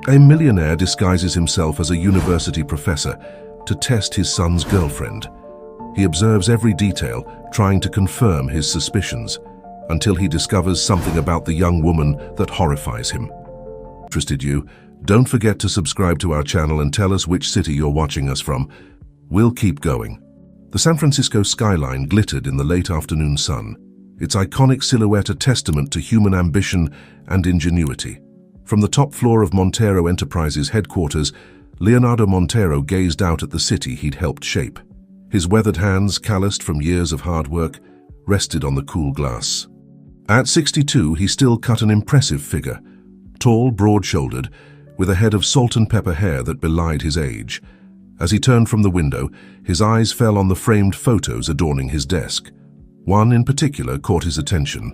A millionaire disguises himself as a university professor to test his son's girlfriend. He observes every detail, trying to confirm his suspicions, until he discovers something about the young woman that horrifies him. Interested you? Don't forget to subscribe to our channel and tell us which city you're watching us from. We'll keep going. The San Francisco skyline glittered in the late afternoon sun, its iconic silhouette a testament to human ambition and ingenuity. From the top floor of Montero Enterprises headquarters, Leonardo Montero gazed out at the city he'd helped shape. His weathered hands, calloused from years of hard work, rested on the cool glass. At 62, he still cut an impressive figure, tall, broad-shouldered, with a head of salt and pepper hair that belied his age. As he turned from the window, his eyes fell on the framed photos adorning his desk. One in particular caught his attention.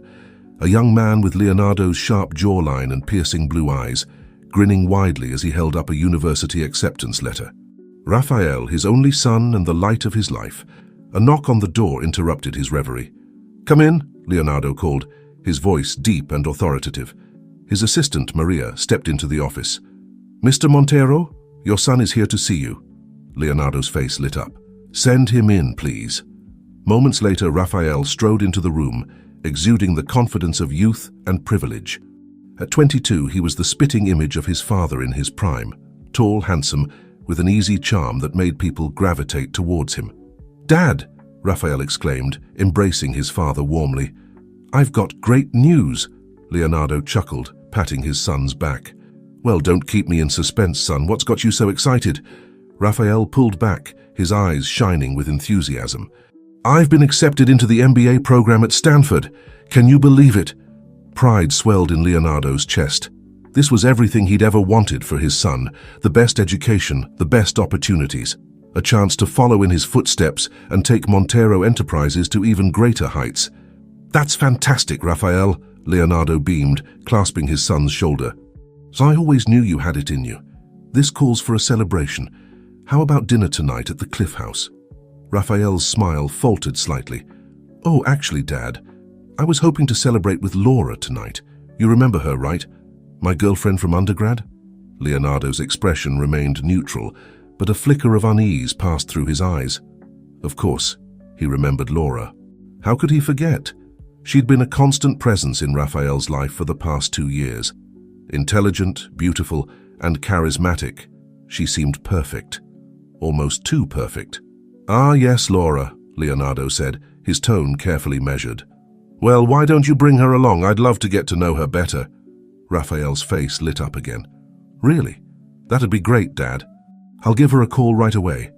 A young man with Leonardo's sharp jawline and piercing blue eyes, grinning widely as he held up a university acceptance letter. Raphael, his only son and the light of his life. A knock on the door interrupted his reverie. "Come in," Leonardo called, his voice deep and authoritative. His assistant, Maria, stepped into the office. "Mr. Montero, your son is here to see you." Leonardo's face lit up. "Send him in, please." Moments later, Raphael strode into the room, exuding the confidence of youth and privilege. At 22, he was the spitting image of his father in his prime, tall, handsome, with an easy charm that made people gravitate towards him. "Dad!" Raphael exclaimed, embracing his father warmly. "I've got great news," Leonardo chuckled, patting his son's back. "Well, don't keep me in suspense, son. What's got you so excited?" Raphael pulled back, his eyes shining with enthusiasm. "I've been accepted into the MBA program at Stanford. Can you believe it?" Pride swelled in Leonardo's chest. This was everything he'd ever wanted for his son, the best education, the best opportunities, a chance to follow in his footsteps and take Montero Enterprises to even greater heights. "That's fantastic, Raphael," Leonardo beamed, clasping his son's shoulder. "So I always knew you had it in you. This calls for a celebration. How about dinner tonight at the Cliff House?" Raphael's smile faltered slightly. "Oh, actually, Dad, I was hoping to celebrate with Laura tonight. You remember her, right? My girlfriend from undergrad?" Leonardo's expression remained neutral, but a flicker of unease passed through his eyes. Of course, he remembered Laura. How could he forget? She'd been a constant presence in Raphael's life for the past 2 years. Intelligent, beautiful, and charismatic, she seemed perfect. Almost too perfect. "Ah, yes, Laura," Leonardo said, his tone carefully measured. "Well, why don't you bring her along? I'd love to get to know her better." Raphael's face lit up again. "Really? That'd be great, Dad. I'll give her a call right away."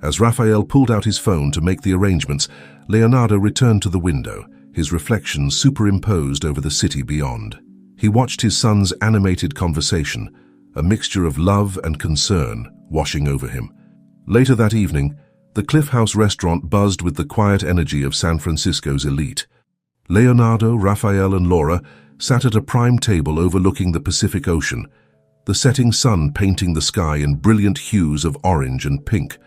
As Raphael pulled out his phone to make the arrangements, Leonardo returned to the window, his reflection superimposed over the city beyond. He watched his son's animated conversation, a mixture of love and concern washing over him. Later that evening, the Cliff House restaurant buzzed with the quiet energy of San Francisco's elite. Leonardo, Raphael, and Laura sat at a prime table overlooking the Pacific Ocean, the setting sun painting the sky in brilliant hues of orange and pink.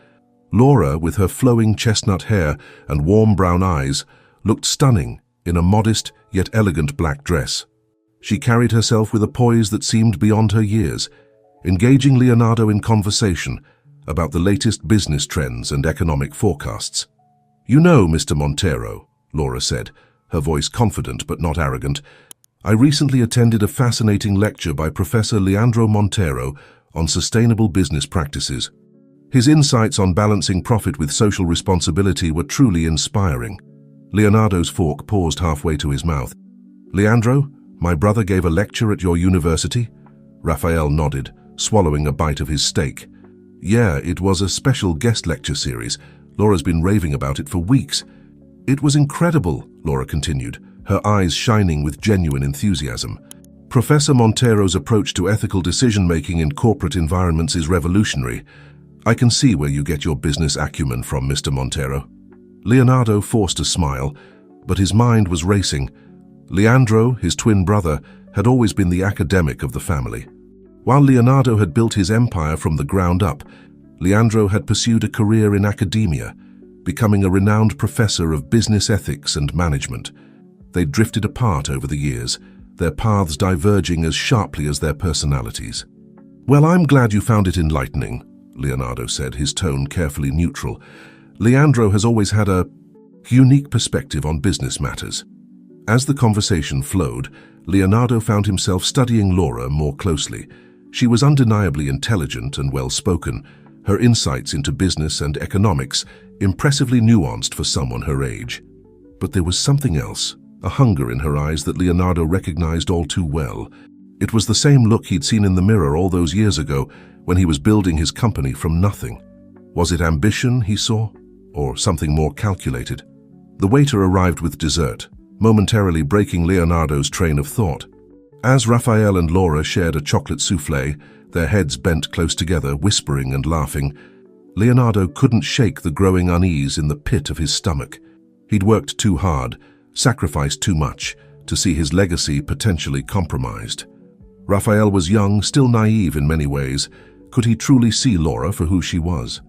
Laura, with her flowing chestnut hair and warm brown eyes, looked stunning in a modest yet elegant black dress. She carried herself with a poise that seemed beyond her years, engaging Leonardo in conversation about the latest business trends and economic forecasts. "You know, Mr. Montero," Laura said, her voice confident but not arrogant, "I recently attended a fascinating lecture by Professor Leandro Montero on sustainable business practices. His insights on balancing profit with social responsibility were truly inspiring." Leonardo's fork paused halfway to his mouth. "Leandro, my brother gave a lecture at your university?" Raphael nodded, swallowing a bite of his steak. "Yeah, it was a special guest lecture series. Laura's been raving about it for weeks." "It was incredible," Laura continued, her eyes shining with genuine enthusiasm. "Professor Montero's approach to ethical decision-making in corporate environments is revolutionary. I can see where you get your business acumen from, Mr. Montero." Leonardo forced a smile, but his mind was racing. Leandro, his twin brother, had always been the academic of the family. While Leonardo had built his empire from the ground up, Leandro had pursued a career in academia, becoming a renowned professor of business ethics and management. They drifted apart over the years, their paths diverging as sharply as their personalities. Well, I'm glad you found it enlightening, Leonardo said, his tone carefully neutral. Leandro has always had a unique perspective on business matters. As the conversation flowed, Leonardo found himself studying Laura more closely. She was undeniably intelligent and well-spoken, her insights into business and economics impressively nuanced for someone her age. But there was something else, a hunger in her eyes that Leonardo recognized all too well. It was the same look he'd seen in the mirror all those years ago when he was building his company from nothing. Was it ambition he saw, or something more calculated? The waiter arrived with dessert, momentarily breaking Leonardo's train of thought. As Raphael and Laura shared a chocolate soufflé, their heads bent close together, whispering and laughing, Leonardo couldn't shake the growing unease in the pit of his stomach. He'd worked too hard, sacrificed too much, to see his legacy potentially compromised. Raphael was young, still naive in many ways. Could he truly see Laura for who she was?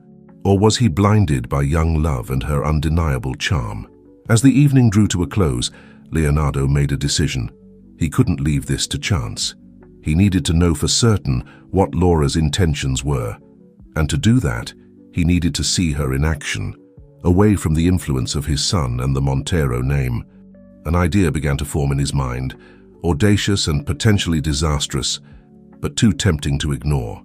Or was he blinded by young love and her undeniable charm? As the evening drew to a close, Leonardo made a decision. He couldn't leave this to chance. He needed to know for certain what Laura's intentions were. And to do that, he needed to see her in action, away from the influence of his son and the Montero name. An idea began to form in his mind, audacious and potentially disastrous, but too tempting to ignore.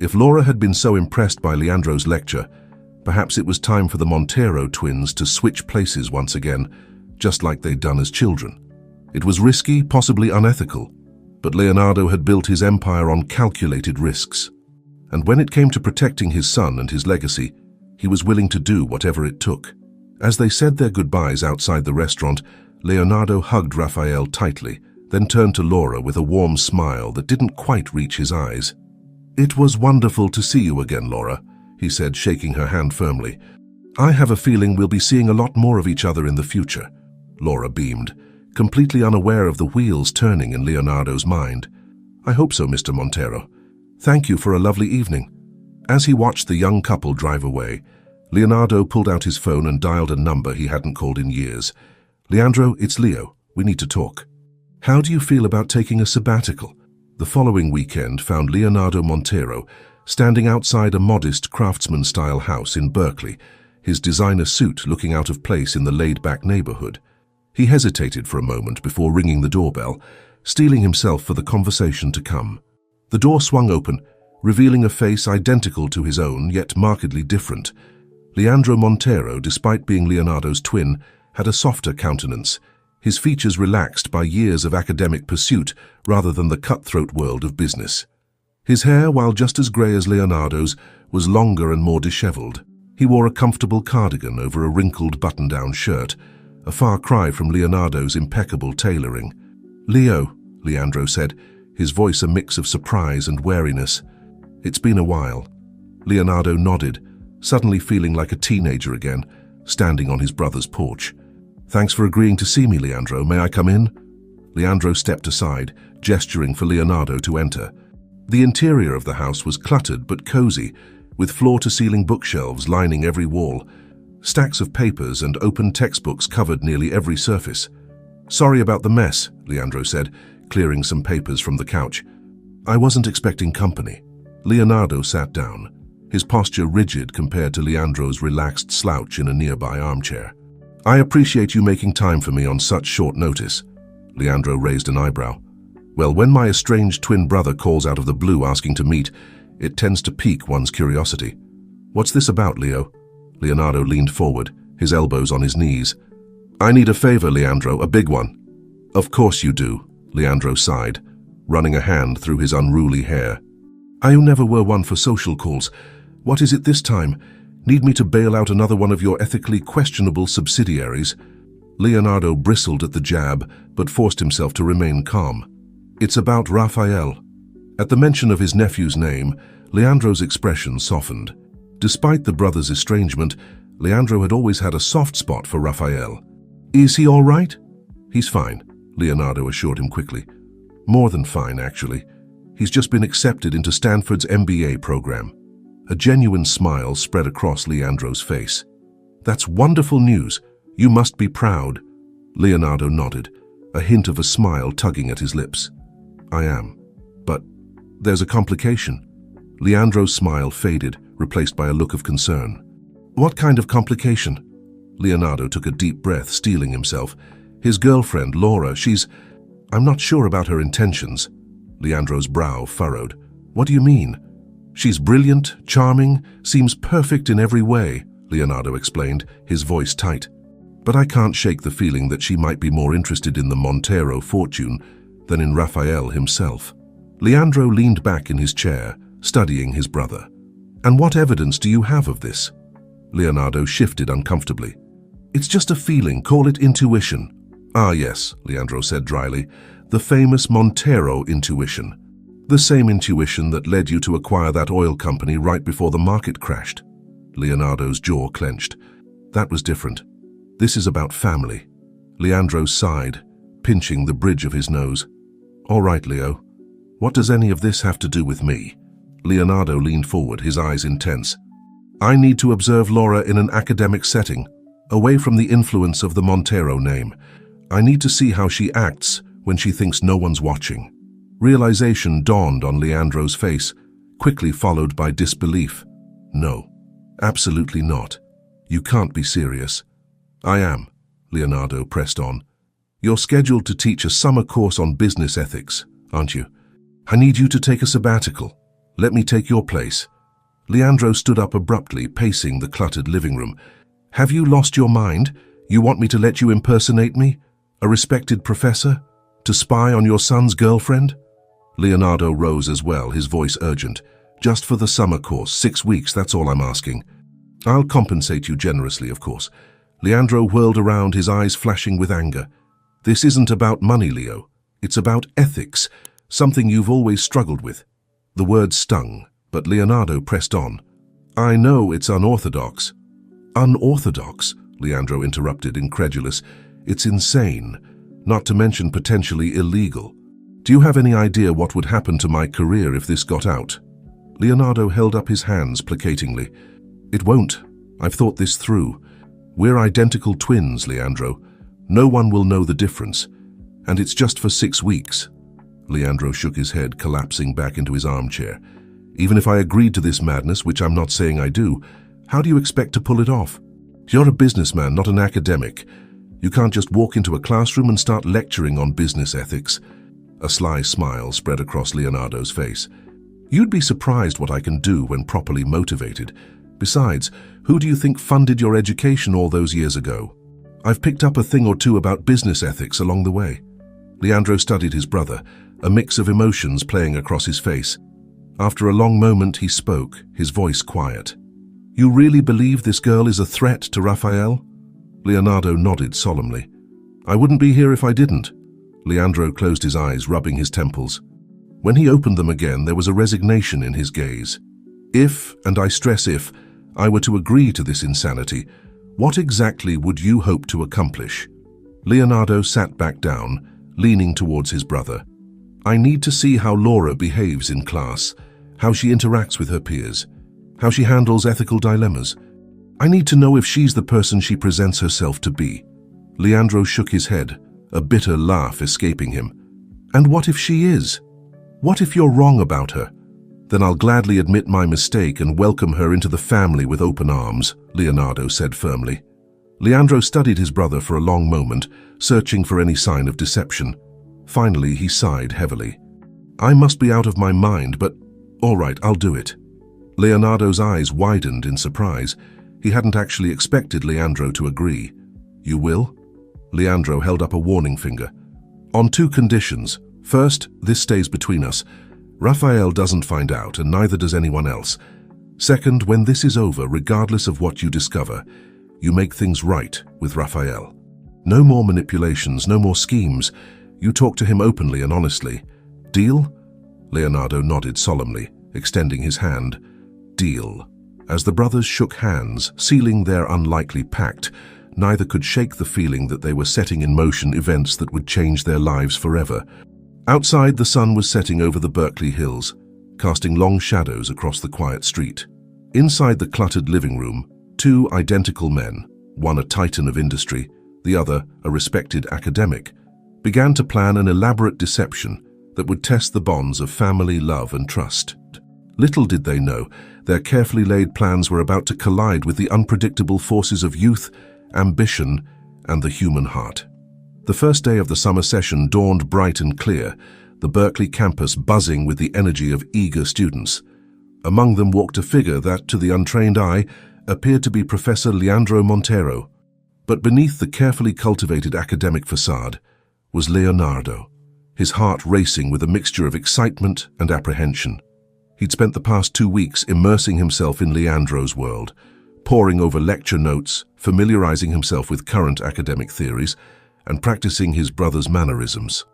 If Laura had been so impressed by Leandro's lecture, perhaps it was time for the Montero twins to switch places once again, just like they'd done as children. It was risky, possibly unethical, but Leonardo had built his empire on calculated risks. And when it came to protecting his son and his legacy, he was willing to do whatever it took. As they said their goodbyes outside the restaurant, Leonardo hugged Raphael tightly, then turned to Laura with a warm smile that didn't quite reach his eyes. "It was wonderful to see you again, Laura," he said, shaking her hand firmly. "I have a feeling we'll be seeing a lot more of each other in the future." Laura beamed, completely unaware of the wheels turning in Leonardo's mind. "I hope so, Mr. Montero. Thank you for a lovely evening." As he watched the young couple drive away, Leonardo pulled out his phone and dialed a number he hadn't called in years. "Leandro, it's Leo. We need to talk. How do you feel about taking a sabbatical?" The following weekend found Leonardo Montero standing outside a modest craftsman-style house in Berkeley, his designer suit looking out of place in the laid-back neighborhood. He hesitated for a moment before ringing the doorbell, steeling himself for the conversation to come. The door swung open, revealing a face identical to his own, yet markedly different. Leandro Montero, despite being Leonardo's twin, had a softer countenance, his features relaxed by years of academic pursuit rather than the cutthroat world of business. His hair, while just as grey as Leonardo's, was longer and more disheveled. He wore a comfortable cardigan over a wrinkled button-down shirt, a far cry from Leonardo's impeccable tailoring. "Leo," Leandro said, his voice a mix of surprise and wariness. "It's been a while." Leonardo nodded, suddenly feeling like a teenager again, standing on his brother's porch. "Thanks for agreeing to see me, Leandro. May I come in?" Leandro stepped aside, gesturing for Leonardo to enter. The interior of the house was cluttered but cozy, with floor-to-ceiling bookshelves lining every wall. Stacks of papers and open textbooks covered nearly every surface. "Sorry about the mess," Leandro said, clearing some papers from the couch. "I wasn't expecting company." Leonardo sat down, his posture rigid compared to Leandro's relaxed slouch in a nearby armchair. "I appreciate you making time for me on such short notice." Leandro raised an eyebrow. "Well, when my estranged twin brother calls out of the blue asking to meet, it tends to pique one's curiosity." "What's this about, Leo?" Leonardo leaned forward, his elbows on his knees. "I need a favor, Leandro, a big one." "Of course you do," Leandro sighed, running a hand through his unruly hair. "I never were one for social calls. What is it this time? Need me to bail out another one of your ethically questionable subsidiaries?" Leonardo bristled at the jab, but forced himself to remain calm. "It's about Raphael." At the mention of his nephew's name, Leandro's expression softened. Despite the brothers' estrangement, Leandro had always had a soft spot for Raphael. "Is he all right?" "He's fine," Leonardo assured him quickly. "More than fine, actually. He's just been accepted into Stanford's MBA program." A genuine smile spread across Leandro's face. "That's wonderful news. You must be proud." Leonardo nodded, a hint of a smile tugging at his lips. "I am. But there's a complication." Leandro's smile faded, replaced by a look of concern. What kind of complication? Leonardo took a deep breath, steeling himself. His girlfriend, Laura, I'm not sure about her intentions. Leandro's brow furrowed. What do you mean? She's brilliant, charming, seems perfect in every way, Leonardo explained, his voice tight. But I can't shake the feeling that she might be more interested in the Montero fortune than in Rafael himself. Leandro leaned back in his chair, studying his brother. And what evidence do you have of this? Leonardo shifted uncomfortably. It's just a feeling, call it intuition. Ah yes, Leandro said dryly, the famous Montero intuition. The same intuition that led you to acquire that oil company right before the market crashed. Leonardo's jaw clenched. That was different. This is about family. Leandro sighed, pinching the bridge of his nose. All right, Leo. What does any of this have to do with me? Leonardo leaned forward, his eyes intense. I need to observe Laura in an academic setting, away from the influence of the Montero name. I need to see how she acts when she thinks no one's watching. Realization dawned on Leandro's face, quickly followed by disbelief. No, absolutely not. You can't be serious. I am, Leonardo pressed on. You're scheduled to teach a summer course on business ethics, aren't you? I need you to take a sabbatical. Let me take your place. Leandro stood up abruptly, pacing the cluttered living room. Have you lost your mind? You want me to let you impersonate me? A respected professor? To spy on your son's girlfriend? Leonardo rose as well, his voice urgent. Just for the summer course, 6 weeks, that's all I'm asking. I'll compensate you generously, of course. Leandro whirled around, his eyes flashing with anger. This isn't about money, Leo. It's about ethics, something you've always struggled with. The word stung, but Leonardo pressed on. I know it's unorthodox. Unorthodox? Leandro interrupted, incredulous. It's insane, not to mention potentially illegal. Do you have any idea what would happen to my career if this got out? Leonardo held up his hands placatingly. It won't. I've thought this through. We're identical twins, Leandro. No one will know the difference. And it's just for 6 weeks. Leandro shook his head, collapsing back into his armchair. Even if I agreed to this madness, which I'm not saying I do, how do you expect to pull it off? You're a businessman, not an academic. You can't just walk into a classroom and start lecturing on business ethics. A sly smile spread across Leonardo's face. You'd be surprised what I can do when properly motivated. Besides, who do you think funded your education all those years ago? I've picked up a thing or two about business ethics along the way. Leandro studied his brother, a mix of emotions playing across his face. After a long moment, he spoke, his voice quiet. You really believe this girl is a threat to Rafael? Leonardo nodded solemnly. I wouldn't be here if I didn't. Leandro closed his eyes, rubbing his temples. When he opened them again, there was a resignation in his gaze. If, and I stress if, I were to agree to this insanity, what exactly would you hope to accomplish? Leonardo sat back down, leaning towards his brother. I need to see how Laura behaves in class, how she interacts with her peers, how she handles ethical dilemmas. I need to know if she's the person she presents herself to be. Leandro shook his head, a bitter laugh escaping him. And what if she is? What if you're wrong about her? Then I'll gladly admit my mistake and welcome her into the family with open arms, Leonardo said firmly. Leandro studied his brother for a long moment, searching for any sign of deception. Finally, he sighed heavily. I must be out of my mind, but all right, I'll do it. Leonardo's eyes widened in surprise. He hadn't actually expected Leandro to agree. You will? Leandro held up a warning finger. On 2 conditions. First, this stays between us. Rafael doesn't find out, and neither does anyone else. Second, when this is over, regardless of what you discover, you make things right with Rafael. No more manipulations, no more schemes. You talk to him openly and honestly. Deal? Leonardo nodded solemnly, extending his hand. Deal. As the brothers shook hands, sealing their unlikely pact, neither could shake the feeling that they were setting in motion events that would change their lives forever. Outside, the sun was setting over the Berkeley hills, casting long shadows across the quiet street. Inside the cluttered living room, 2 identical men, one a titan of industry, the other a respected academic, began to plan an elaborate deception that would test the bonds of family, love, and trust. Little did they know, their carefully laid plans were about to collide with the unpredictable forces of youth, ambition, and the human heart. The first day of the summer session dawned bright and clear, the Berkeley campus buzzing with the energy of eager students. Among them walked a figure that, to the untrained eye, appeared to be Professor Leandro Montero. But beneath the carefully cultivated academic facade was Leonardo, his heart racing with a mixture of excitement and apprehension. He'd spent the past 2 weeks immersing himself in Leandro's world, poring over lecture notes, familiarizing himself with current academic theories, and practicing his brother's mannerisms.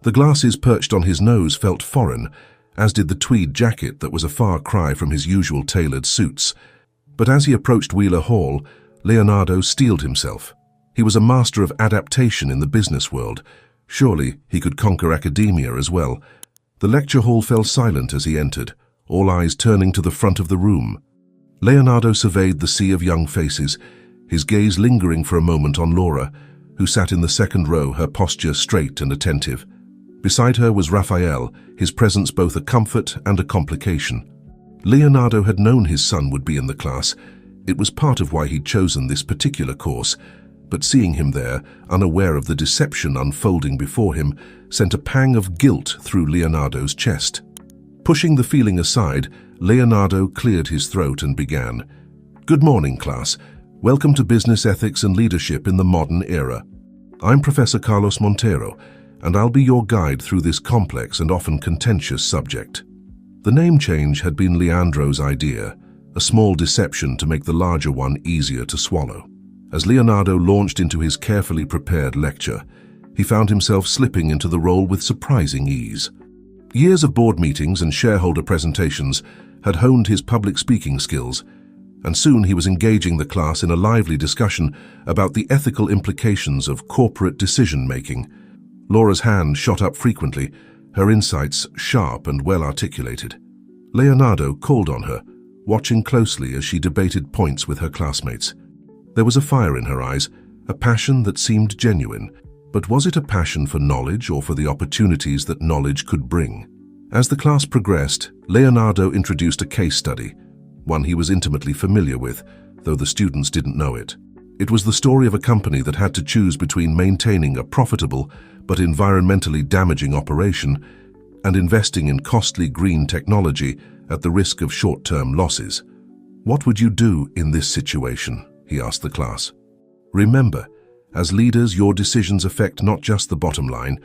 The glasses perched on his nose felt foreign, as did the tweed jacket that was a far cry from his usual tailored suits. But as he approached Wheeler Hall, Leonardo steeled himself. He was a master of adaptation in the business world. Surely he could conquer academia as well. The lecture hall fell silent as he entered, all eyes turning to the front of the room. Leonardo surveyed the sea of young faces, his gaze lingering for a moment on Laura, who sat in the second row, her posture straight and attentive. Beside her was Raphael, his presence both a comfort and a complication. Leonardo had known his son would be in the class. It was part of why he'd chosen this particular course, but seeing him there, unaware of the deception unfolding before him, sent a pang of guilt through Leonardo's chest. Pushing the feeling aside, Leonardo cleared his throat and began. "Good morning, class. Welcome to Business Ethics and Leadership in the Modern Era. I'm Professor Carlos Montero, and I'll be your guide through this complex and often contentious subject." The name change had been Leandro's idea, a small deception to make the larger one easier to swallow. As Leonardo launched into his carefully prepared lecture, he found himself slipping into the role with surprising ease. Years of board meetings and shareholder presentations had honed his public speaking skills, and soon he was engaging the class in a lively discussion about the ethical implications of corporate decision-making. Laura's hand shot up frequently, her insights sharp and well-articulated. Leonardo called on her, watching closely as she debated points with her classmates. There was a fire in her eyes, a passion that seemed genuine, but was it a passion for knowledge or for the opportunities that knowledge could bring? As the class progressed, Leonardo introduced a case study, one he was intimately familiar with, though the students didn't know it. It was the story of a company that had to choose between maintaining a profitable but environmentally damaging operation and investing in costly green technology at the risk of short-term losses. "What would you do in this situation?" he asked the class. "Remember, as leaders, your decisions affect not just the bottom line,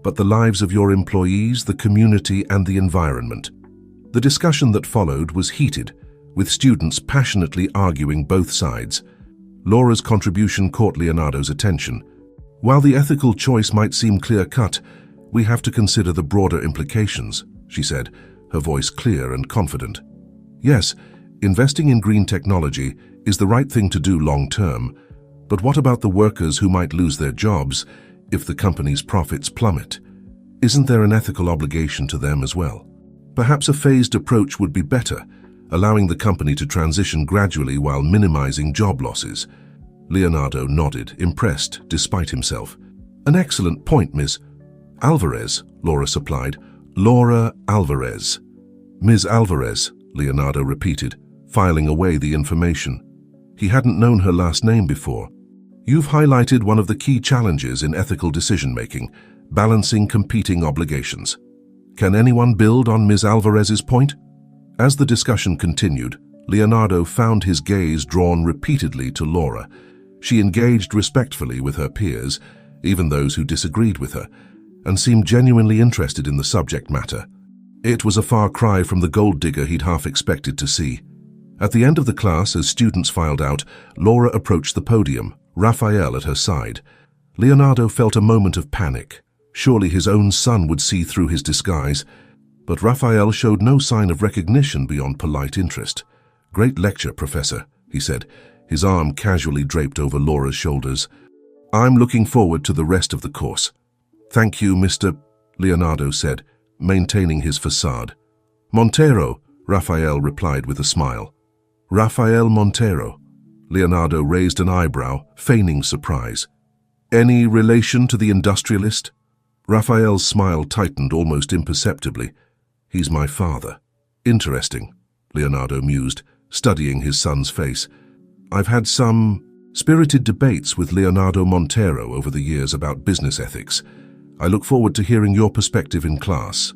but the lives of your employees, the community, and the environment." The discussion that followed was heated, with students passionately arguing both sides. Laura's contribution caught Leonardo's attention. "While the ethical choice might seem clear-cut, we have to consider the broader implications," she said, her voice clear and confident. "Yes, investing in green technology is the right thing to do long-term, but what about the workers who might lose their jobs if the company's profits plummet? Isn't there an ethical obligation to them as well? Perhaps a phased approach would be better, allowing the company to transition gradually while minimizing job losses." Leonardo nodded, impressed despite himself. "An excellent point, Ms. Alvarez," Laura supplied. "Laura Alvarez." "Ms. Alvarez," Leonardo repeated, filing away the information. He hadn't known her last name before. "You've highlighted one of the key challenges in ethical decision-making, balancing competing obligations. Can anyone build on Ms. Alvarez's point?" As the discussion continued, Leonardo found his gaze drawn repeatedly to Laura. She engaged respectfully with her peers, even those who disagreed with her, and seemed genuinely interested in the subject matter. It was a far cry from the gold digger he'd half expected to see. At the end of the class, as students filed out, Laura approached the podium, Raphael at her side. Leonardo felt a moment of panic. Surely his own son would see through his disguise. But Raphael showed no sign of recognition beyond polite interest. "Great lecture, Professor," he said, his arm casually draped over Laura's shoulders. "I'm looking forward to the rest of the course." "Thank you, Mr. Leonardo said, maintaining his facade. "Montero," Raphael replied with a smile. "Rafael Montero." Leonardo raised an eyebrow, feigning surprise. "Any relation to the industrialist?" Raphael's smile tightened almost imperceptibly. "He's my father." Interesting, Leonardo mused, studying his son's face. I've had some spirited debates with Leonardo Montero over the years about business ethics. I look forward to hearing your perspective in class.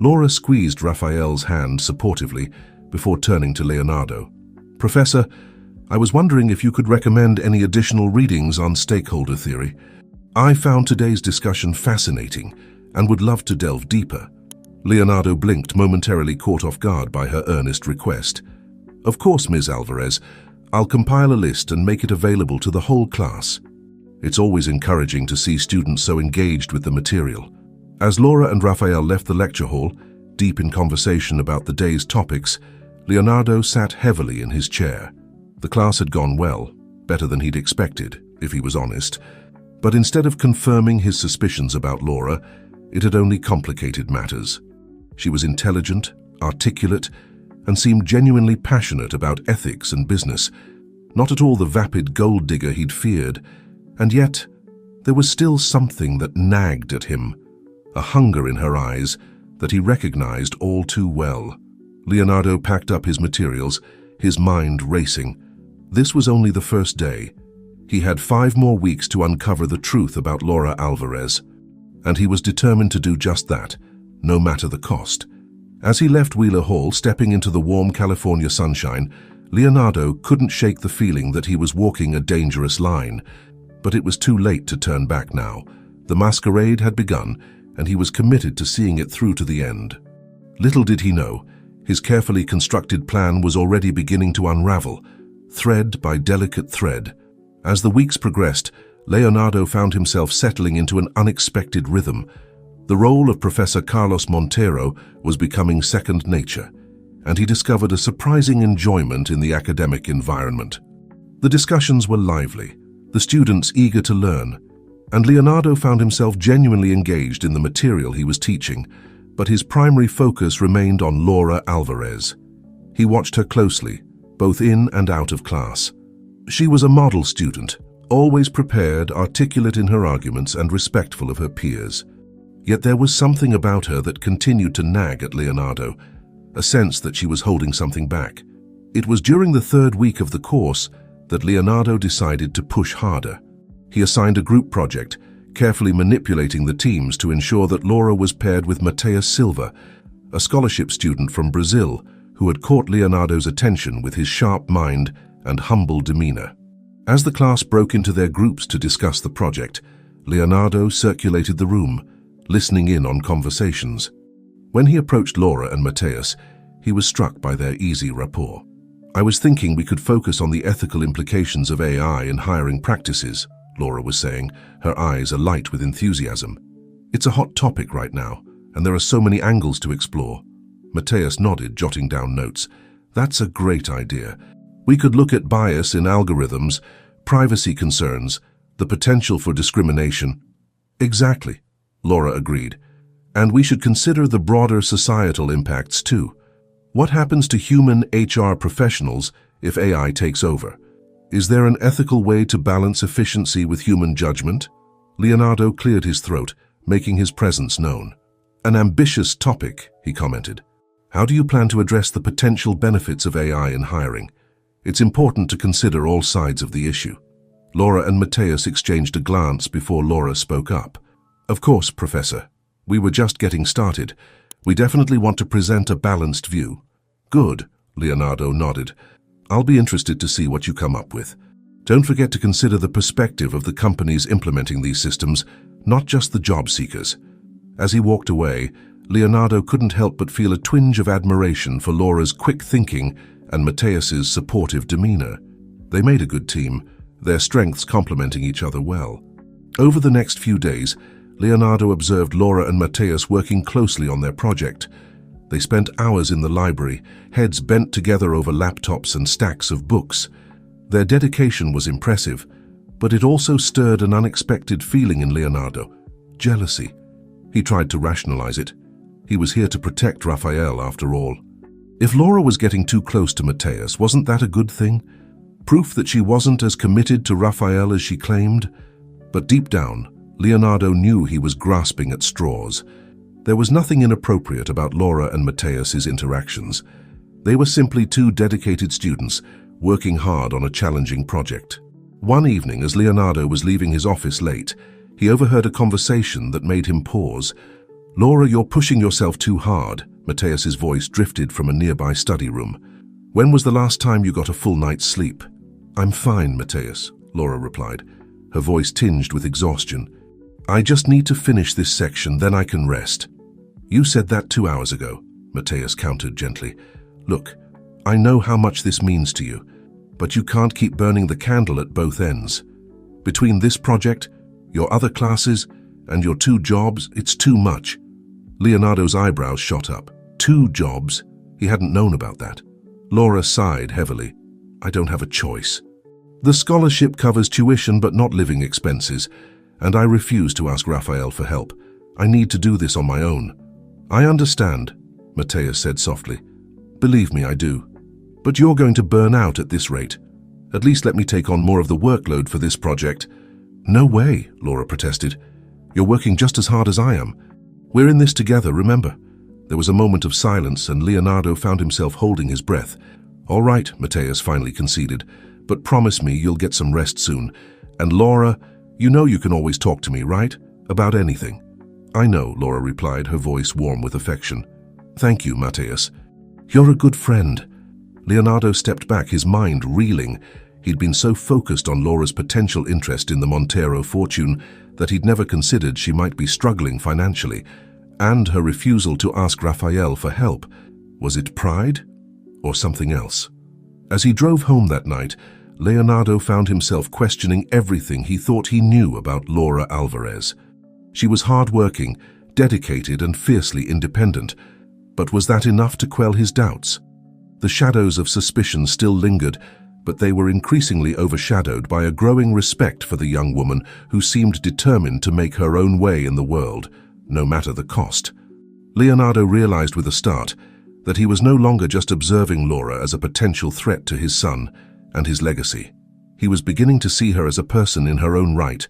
Laura squeezed Raphael's hand supportively before turning to Leonardo. Professor, I was wondering if you could recommend any additional readings on stakeholder theory. I found today's discussion fascinating and would love to delve deeper. Leonardo blinked, momentarily caught off guard by her earnest request. Of course, Ms. Alvarez. I'll compile a list and make it available to the whole class. It's always encouraging to see students so engaged with the material. As Laura and Raphael left the lecture hall, deep in conversation about the day's topics, Leonardo sat heavily in his chair. The class had gone well, better than he'd expected, if he was honest. But instead of confirming his suspicions about Laura, it had only complicated matters. She was intelligent, articulate, and seemed genuinely passionate about ethics and business, not at all the vapid gold digger he'd feared. And yet, there was still something that nagged at him, a hunger in her eyes that he recognized all too well. Leonardo packed up his materials, his mind racing. This was only the first day. He had 5 more weeks to uncover the truth about Laura Alvarez, and he was determined to do just that, no matter the cost. As he left Wheeler Hall, stepping into the warm California sunshine, Leonardo couldn't shake the feeling that he was walking a dangerous line. But it was too late to turn back now. The masquerade had begun, and he was committed to seeing it through to the end. Little did he know, his carefully constructed plan was already beginning to unravel, thread by delicate thread. As the weeks progressed, Leonardo found himself settling into an unexpected rhythm. The role of Professor Carlos Montero was becoming second nature, and he discovered a surprising enjoyment in the academic environment. The discussions were lively, the students eager to learn, and Leonardo found himself genuinely engaged in the material he was teaching, but his primary focus remained on Laura Alvarez. He watched her closely, both in and out of class. She was a model student, always prepared, articulate in her arguments, and respectful of her peers. Yet there was something about her that continued to nag at Leonardo, a sense that she was holding something back. It was during the 3rd week of the course that Leonardo decided to push harder. He assigned a group project, carefully manipulating the teams to ensure that Laura was paired with Mateus Silva, a scholarship student from Brazil who had caught Leonardo's attention with his sharp mind and humble demeanor. As the class broke into their groups to discuss the project, Leonardo circulated the room, listening in on conversations. When he approached Laura and Mateus, he was struck by their easy rapport. I was thinking we could focus on the ethical implications of AI in hiring practices, Laura was saying, her eyes alight with enthusiasm. It's a hot topic right now, and there are so many angles to explore. Mateus nodded, jotting down notes. That's a great idea. We could look at bias in algorithms, privacy concerns, the potential for discrimination. Exactly, Laura agreed. And we should consider the broader societal impacts too. What happens to human HR professionals if AI takes over? Is there an ethical way to balance efficiency with human judgment? Leonardo cleared his throat, making his presence known. An ambitious topic, he commented. How do you plan to address the potential benefits of AI in hiring? It's important to consider all sides of the issue. Laura and Mateus exchanged a glance before Laura spoke up. Of course, Professor. We were just getting started. We definitely want to present a balanced view. Good, Leonardo nodded. I'll be interested to see what you come up with. Don't forget to consider the perspective of the companies implementing these systems, not just the job seekers. As he walked away, Leonardo couldn't help but feel a twinge of admiration for Laura's quick thinking and Mateus's supportive demeanor. They made a good team, their strengths complementing each other well. Over the next few days, Leonardo observed Laura and Mateus working closely on their project. They spent hours in the library, heads bent together over laptops and stacks of books. Their dedication was impressive, but it also stirred an unexpected feeling in Leonardo: jealousy. He tried to rationalize it. He was here to protect Raphael, after all. If Laura was getting too close to Mateus, wasn't that a good thing? Proof that she wasn't as committed to Raphael as she claimed? But deep down, Leonardo knew he was grasping at straws. There was nothing inappropriate about Laura and Mateus's interactions. They were simply two dedicated students working hard on a challenging project. One evening, as Leonardo was leaving his office late, he overheard a conversation that made him pause. "Laura, you're pushing yourself too hard," Mateus's voice drifted from a nearby study room. "When was the last time you got a full night's sleep?" "I'm fine, Mateus," Laura replied, her voice tinged with exhaustion. "I just need to finish this section, then I can rest." "You said that 2 hours ago," Mateus countered gently. "Look, I know how much this means to you, but you can't keep burning the candle at both ends. Between this project, your other classes, and your 2 jobs, it's too much." Leonardo's eyebrows shot up. 2 jobs? He hadn't known about that. Laura sighed heavily. "I don't have a choice. The scholarship covers tuition but not living expenses, and I refuse to ask Raphael for help. I need to do this on my own." "I understand," Mateus said softly. "Believe me, I do. But you're going to burn out at this rate. At least let me take on more of the workload for this project." "No way," Laura protested. "You're working just as hard as I am. We're in this together, remember?" There was a moment of silence, and Leonardo found himself holding his breath. "All right," Mateus finally conceded, "but promise me you'll get some rest soon. And Laura, you know you can always talk to me, right? About anything." "I know," Laura replied, her voice warm with affection. "Thank you, Mateus. You're a good friend." Leonardo stepped back, his mind reeling. He'd been so focused on Laura's potential interest in the Montero fortune that he'd never considered she might be struggling financially, and her refusal to ask Raphael for help. Was it pride or something else? As he drove home that night, Leonardo found himself questioning everything he thought he knew about Laura Alvarez. She was hard-working, dedicated, and fiercely independent. But was that enough to quell his doubts? The shadows of suspicion still lingered, but they were increasingly overshadowed by a growing respect for the young woman who seemed determined to make her own way in the world, no matter the cost. Leonardo realized with a start that he was no longer just observing Laura as a potential threat to his son and his legacy. He was beginning to see her as a person in her own right,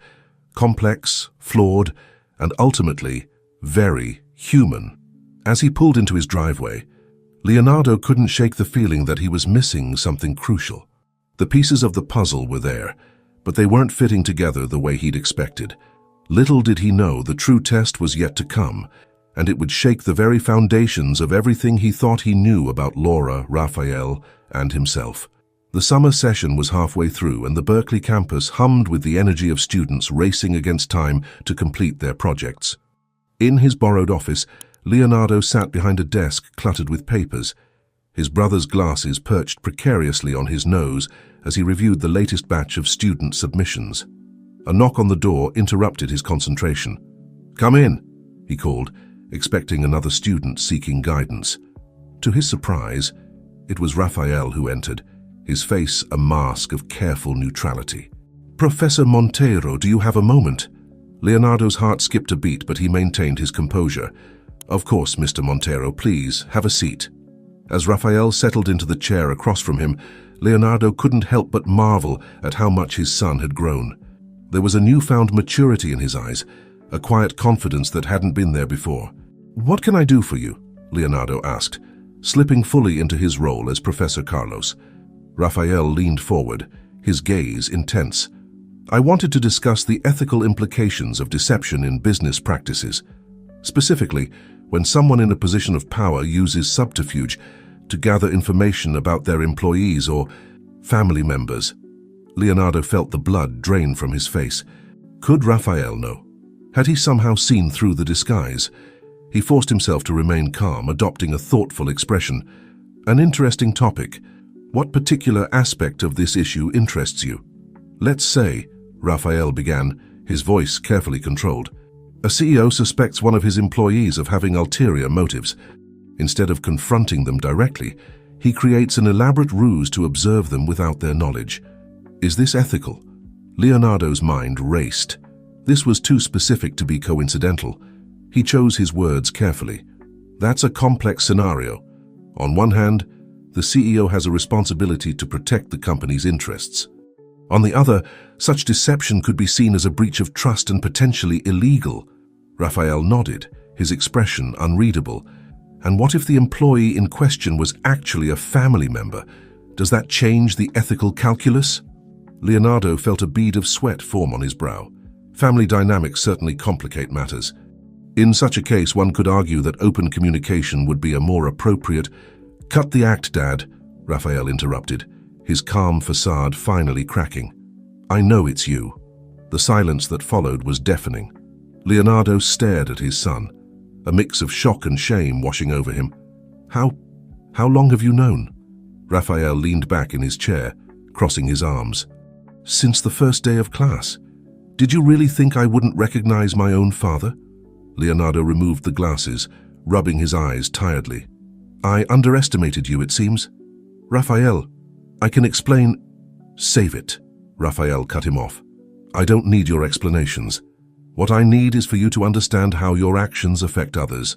complex, flawed, and ultimately very human. As he pulled into his driveway, Leonardo couldn't shake the feeling that he was missing something crucial. The pieces of the puzzle were there, but they weren't fitting together the way he'd expected. Little did he know the true test was yet to come, and it would shake the very foundations of everything he thought he knew about Laura, Raphael, and himself. The summer session was halfway through, and the Berkeley campus hummed with the energy of students racing against time to complete their projects. In his borrowed office, Leonardo sat behind a desk cluttered with papers. His brother's glasses perched precariously on his nose as he reviewed the latest batch of student submissions. A knock on the door interrupted his concentration. "Come in," he called, expecting another student seeking guidance. To his surprise, it was Raphael who entered, his face a mask of careful neutrality. "Professor Montero, do you have a moment?" Leonardo's heart skipped a beat, but he maintained his composure. "Of course, Mr. Montero, please, have a seat." As Raphael settled into the chair across from him, Leonardo couldn't help but marvel at how much his son had grown. There was a newfound maturity in his eyes, a quiet confidence that hadn't been there before. "What can I do for you?" Leonardo asked, slipping fully into his role as Professor Carlos. Raphael leaned forward, his gaze intense. "I wanted to discuss the ethical implications of deception in business practices. Specifically, when someone in a position of power uses subterfuge to gather information about their employees or family members." Leonardo felt the blood drain from his face. Could Raphael know? Had he somehow seen through the disguise? He forced himself to remain calm, adopting a thoughtful expression. "An interesting topic. What particular aspect of this issue interests you?" "Let's say," Raphael began, his voice carefully controlled, "a CEO suspects one of his employees of having ulterior motives. Instead of confronting them directly, he creates an elaborate ruse to observe them without their knowledge. Is this ethical?" Leonardo's mind raced. This was too specific to be coincidental. He chose his words carefully. "That's a complex scenario. On one hand, the CEO has a responsibility to protect the company's interests. On the other, such deception could be seen as a breach of trust and potentially illegal." Raphael nodded, his expression unreadable. And what if the employee in question was actually a family member? Does that change the ethical calculus? Leonardo felt a bead of sweat form on his brow. Family dynamics certainly complicate matters. In such a case, one could argue that open communication would be a more appropriate— "Cut the act, Dad," Raphael interrupted, his calm facade finally cracking. "I know it's you." The silence that followed was deafening. Leonardo stared at his son, a mix of shock and shame washing over him. How long have you known?" Raphael leaned back in his chair, crossing his arms. "Since the first day of class. Did you really think I wouldn't recognize my own father?" Leonardo removed the glasses, rubbing his eyes tiredly. "I underestimated you, it seems." "Raphael, I can explain—" "Save it," Raphael cut him off. "I don't need your explanations. What I need is for you to understand how your actions affect others.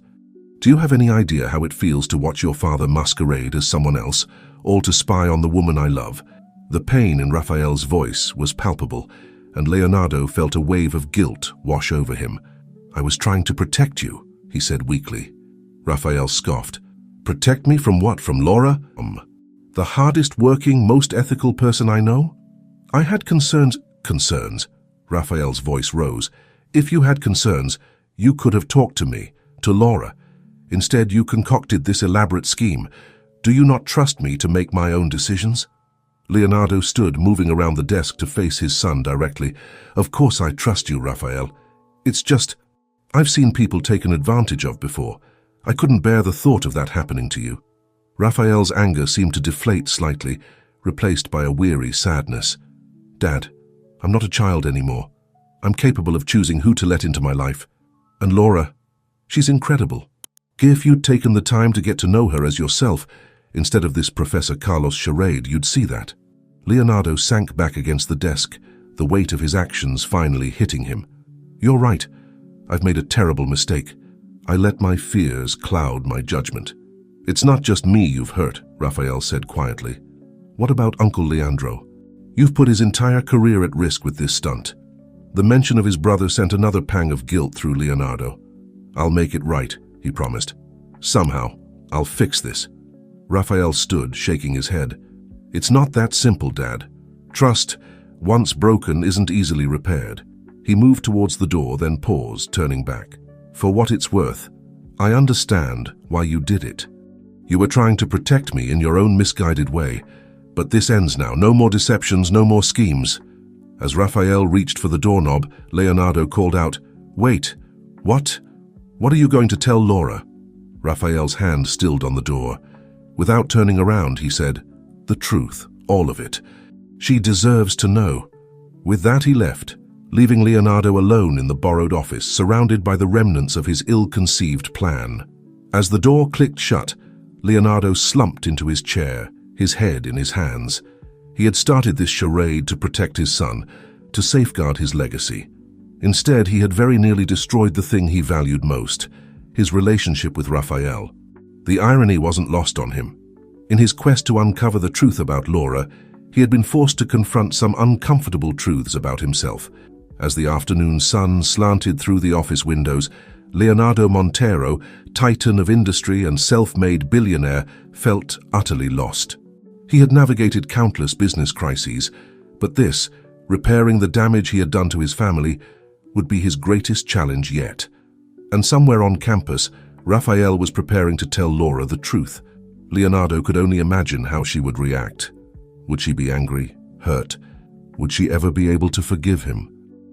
Do you have any idea how it feels to watch your father masquerade as someone else, or to spy on the woman I love?" The pain in Raphael's voice was palpable, and Leonardo felt a wave of guilt wash over him. "I was trying to protect you," he said weakly. Raphael scoffed. "Protect me from what? From Laura? The hardest working, most ethical person I know? I had concerns." "Concerns?" Raphael's voice rose. "If you had concerns, you could have talked to me, to Laura. Instead, you concocted this elaborate scheme. Do you not trust me to make my own decisions?" Leonardo stood, moving around the desk to face his son directly. "Of course I trust you, Raphael. It's just— I've seen people taken advantage of before. I couldn't bear the thought of that happening to you." Raphael's anger seemed to deflate slightly, replaced by a weary sadness. "Dad, I'm not a child anymore. I'm capable of choosing who to let into my life. And Laura, she's incredible. If you'd taken the time to get to know her as yourself, instead of this Professor Carlos charade, you'd see that." Leonardo sank back against the desk, the weight of his actions finally hitting him. "You're right. I've made a terrible mistake. I let my fears cloud my judgment." "It's not just me you've hurt," Raphael said quietly. "What about Uncle Leandro? You've put his entire career at risk with this stunt." The mention of his brother sent another pang of guilt through Leonardo. "I'll make it right," he promised. "Somehow, I'll fix this." Raphael stood, shaking his head. "It's not that simple, Dad. Trust, once broken, isn't easily repaired." He moved towards the door, then paused, turning back. "For what it's worth, I understand why you did it. You were trying to protect me in your own misguided way. But this ends now. No more deceptions, no more schemes." As Raphael reached for the doorknob, Leonardo called out, "Wait, what? What are you going to tell Laura?" Raphael's hand stilled on the door. Without turning around, he said, "The truth, all of it. She deserves to know." With that, he left, leaving Leonardo alone in the borrowed office, surrounded by the remnants of his ill-conceived plan. As the door clicked shut, Leonardo slumped into his chair, his head in his hands. He had started this charade to protect his son, to safeguard his legacy. Instead, he had very nearly destroyed the thing he valued most, his relationship with Raphael. The irony wasn't lost on him. In his quest to uncover the truth about Laura, he had been forced to confront some uncomfortable truths about himself. As the afternoon sun slanted through the office windows, Leonardo Montero, titan of industry and self-made billionaire, felt utterly lost. He had navigated countless business crises, but this, repairing the damage he had done to his family, would be his greatest challenge yet. And somewhere on campus, Raphael was preparing to tell Laura the truth. Leonardo could only imagine how she would react. Would she be angry, hurt? Would she ever be able to forgive him?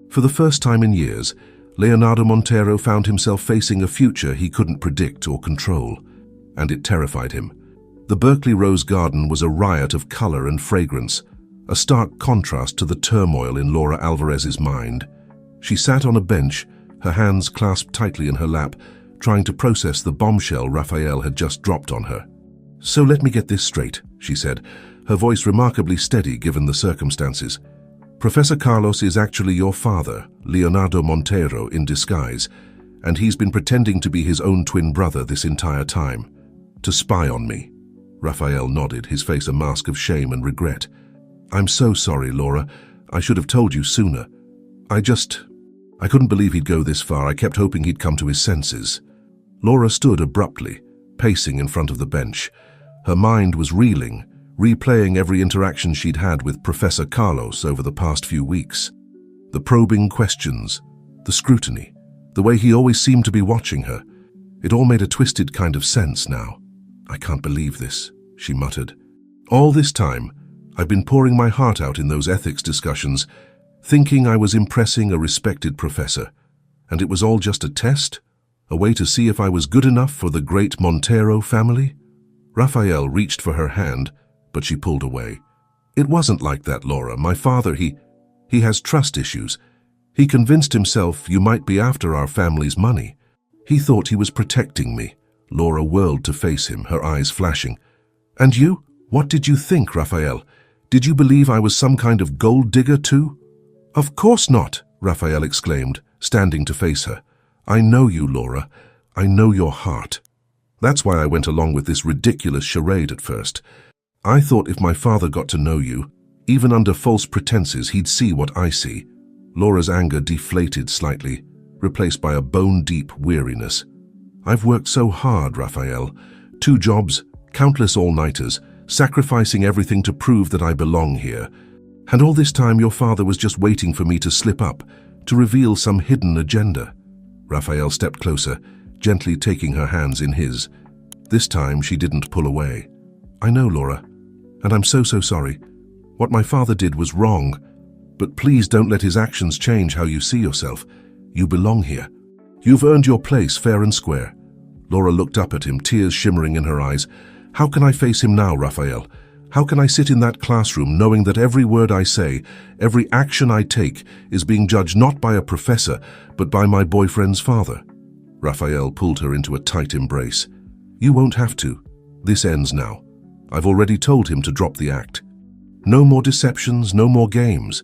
For the first time in years, Leonardo Montero found himself facing a future he couldn't predict or control, and it terrified him. The Berkeley Rose Garden was a riot of color and fragrance, a stark contrast to the turmoil in Laura Alvarez's mind. She sat on a bench, her hands clasped tightly in her lap, trying to process the bombshell Raphael had just dropped on her. "So let me get this straight," she said, her voice remarkably steady given the circumstances. "Professor Carlos is actually your father, Leonardo Montero, in disguise, and he's been pretending to be his own twin brother this entire time, to spy on me." Raphael nodded, his face a mask of shame and regret. "I'm so sorry, Laura. I should have told you sooner. I couldn't believe he'd go this far. I kept hoping he'd come to his senses." Laura stood abruptly, pacing in front of the bench. Her mind was reeling, replaying every interaction she'd had with Professor Carlos over the past few weeks. The probing questions, the scrutiny, the way he always seemed to be watching her. It all made a twisted kind of sense now. "I can't believe this," she muttered. "All this time, I've been pouring my heart out in those ethics discussions, thinking I was impressing a respected professor. And it was all just a test? A way to see if I was good enough for the great Montero family?" Raphael reached for her hand, but she pulled away. "It wasn't like that, Laura. My father, he has trust issues. He convinced himself you might be after our family's money. He thought he was protecting me." Laura whirled to face him, her eyes flashing. "And you? What did you think, Raphael? Did you believe I was some kind of gold digger too?" "Of course not," Raphael exclaimed, standing to face her. "I know you, Laura. I know your heart. That's why I went along with this ridiculous charade at first. I thought if my father got to know you, even under false pretenses, he'd see what I see." Laura's anger deflated slightly, replaced by a bone-deep weariness. "I've worked so hard, Raphael. 2 jobs, countless all-nighters, sacrificing everything to prove that I belong here. And all this time your father was just waiting for me to slip up, to reveal some hidden agenda." Raphael stepped closer, gently taking her hands in his. This time she didn't pull away. "I know, Laura, and I'm so sorry. What my father did was wrong. But please don't let his actions change how you see yourself. You belong here. You've earned your place fair and square." Laura looked up at him, tears shimmering in her eyes. "How can I face him now, Raphael? How can I sit in that classroom knowing that every word I say, every action I take, is being judged not by a professor, but by my boyfriend's father?" Raphael pulled her into a tight embrace. "You won't have to. This ends now. I've already told him to drop the act. No more deceptions, no more games."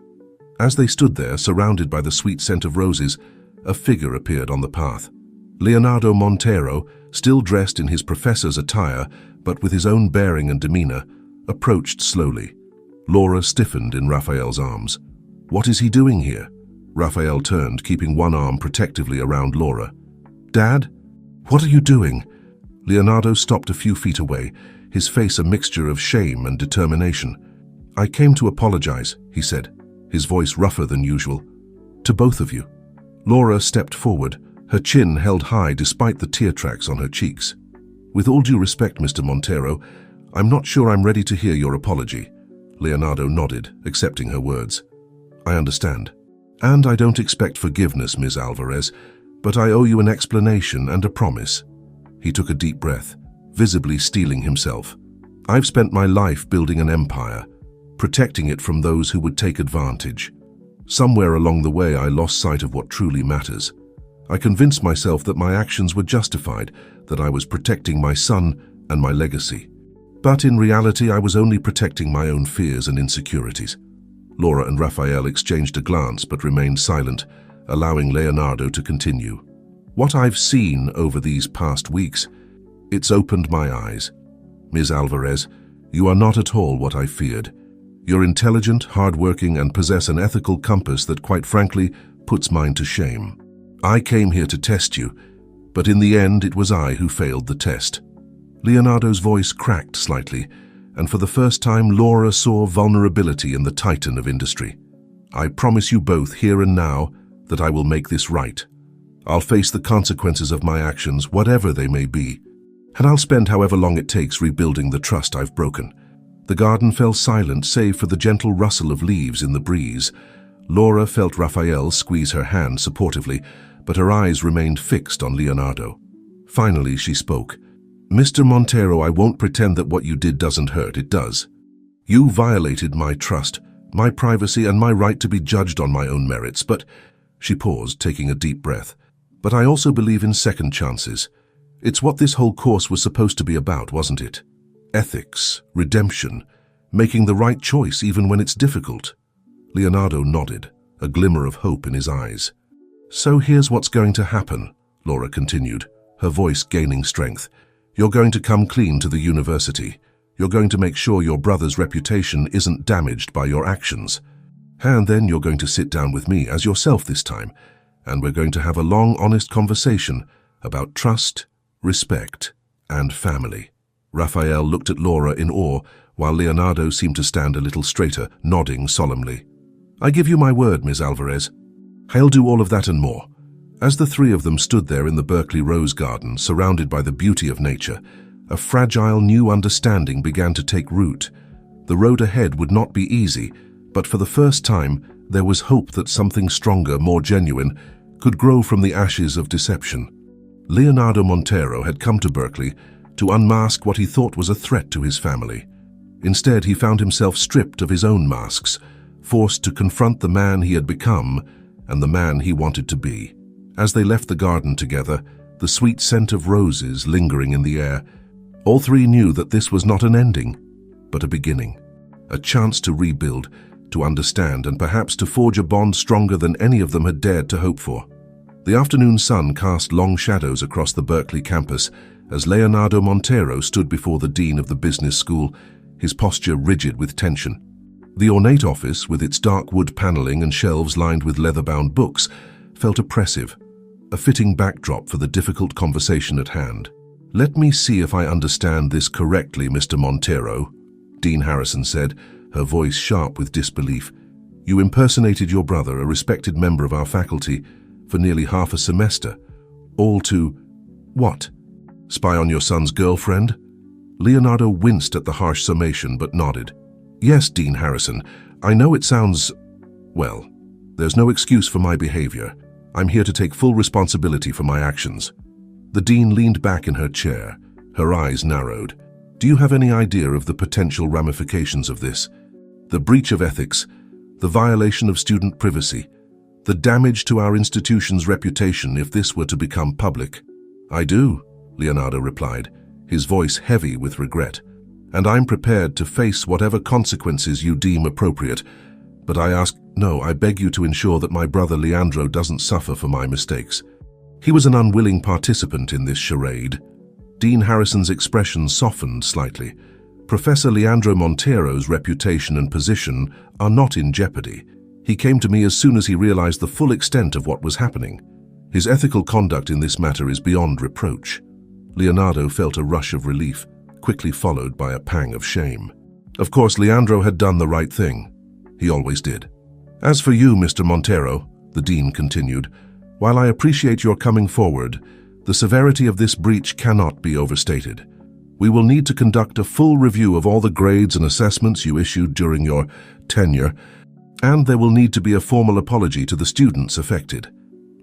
As they stood there, surrounded by the sweet scent of roses, a figure appeared on the path. Leonardo Montero, still dressed in his professor's attire, but with his own bearing and demeanor, approached slowly. Laura stiffened in Raphael's arms. "What is he doing here?" Raphael turned, keeping one arm protectively around Laura. "Dad? What are you doing?" Leonardo stopped a few feet away, his face a mixture of shame and determination. "I came to apologize," he said, his voice rougher than usual. "To both of you." Laura stepped forward, her chin held high despite the tear tracks on her cheeks. "With all due respect, Mr. Montero, I'm not sure I'm ready to hear your apology." Leonardo nodded, accepting her words. "I understand. And I don't expect forgiveness, Ms. Alvarez, but I owe you an explanation and a promise." He took a deep breath, visibly steeling himself. "I've spent my life building an empire, protecting it from those who would take advantage. Somewhere along the way, I lost sight of what truly matters. I convinced myself that my actions were justified, that I was protecting my son and my legacy. But in reality, I was only protecting my own fears and insecurities." Laura and Raphael exchanged a glance but remained silent, allowing Leonardo to continue. "What I've seen over these past weeks, it's opened my eyes. Ms. Alvarez, you are not at all what I feared. You're intelligent, hardworking, and possess an ethical compass that, quite frankly, puts mine to shame. I came here to test you, but in the end it was I who failed the test." Leonardo's voice cracked slightly, and for the first time Laura saw vulnerability in the titan of industry. "I promise you both, here and now, that I will make this right. I'll face the consequences of my actions, whatever they may be, and I'll spend however long it takes rebuilding the trust I've broken." The garden fell silent save for the gentle rustle of leaves in the breeze. Laura felt Raphael squeeze her hand supportively, but her eyes remained fixed on Leonardo. Finally, she spoke. "Mr. Montero, I won't pretend that what you did doesn't hurt. It does. You violated my trust, my privacy, and my right to be judged on my own merits, but—" She paused, taking a deep breath. "But I also believe in second chances. It's what this whole course was supposed to be about, wasn't it? Ethics, redemption, making the right choice even when it's difficult." Leonardo nodded, a glimmer of hope in his eyes. "So here's what's going to happen," Laura continued, her voice gaining strength. "You're going to come clean to the university. You're going to make sure your brother's reputation isn't damaged by your actions. And then you're going to sit down with me as yourself this time, and we're going to have a long, honest conversation about trust, respect, and family. Raphael looked at Laura in awe, while Leonardo seemed to stand a little straighter, nodding solemnly. "I give you my word, Ms. Alvarez. I'll do all of that and more." As the three of them stood there in the Berkeley Rose Garden, surrounded by the beauty of nature, a fragile new understanding began to take root. The road ahead would not be easy, but for the first time, there was hope that something stronger, more genuine, could grow from the ashes of deception. Leonardo Montero had come to Berkeley to unmask what he thought was a threat to his family. Instead, he found himself stripped of his own masks, forced to confront the man he had become and the man he wanted to be. As they left the garden together, the sweet scent of roses lingering in the air, all three knew that this was not an ending, but a beginning. A chance to rebuild, to understand, and perhaps to forge a bond stronger than any of them had dared to hope for. The afternoon sun cast long shadows across the Berkeley campus as Leonardo Montero stood before the dean of the business school, his posture rigid with tension. The ornate office, with its dark wood paneling and shelves lined with leather-bound books, felt oppressive, a fitting backdrop for the difficult conversation at hand. "Let me see if I understand this correctly, Mr. Montero," Dean Harrison said, her voice sharp with disbelief. "You impersonated your brother, a respected member of our faculty, for nearly half a semester, all to, what? Spy on your son's girlfriend?" Leonardo winced at the harsh summation but nodded. "Yes, Dean Harrison, I know it sounds, well, there's no excuse for my behavior. I'm here to take full responsibility for my actions." The dean leaned back in her chair, her eyes narrowed. "Do you have any idea of the potential ramifications of this? The breach of ethics, the violation of student privacy, the damage to our institution's reputation if this were to become public?" "I do," Leonardo replied, his voice heavy with regret. "And I'm prepared to face whatever consequences you deem appropriate. But I beg you to ensure that my brother Leandro doesn't suffer for my mistakes." He was an unwilling participant in this charade. Dean Harrison's expression softened slightly. "Professor Leandro Montero's reputation and position are not in jeopardy. He came to me as soon as he realized the full extent of what was happening. His ethical conduct in this matter is beyond reproach." Leonardo felt a rush of relief, quickly followed by a pang of shame. Of course, Leandro had done the right thing. He always did. "As for you, Mr. Montero," the dean continued, "while I appreciate your coming forward, the severity of this breach cannot be overstated. We will need to conduct a full review of all the grades and assessments you issued during your tenure, and there will need to be a formal apology to the students affected."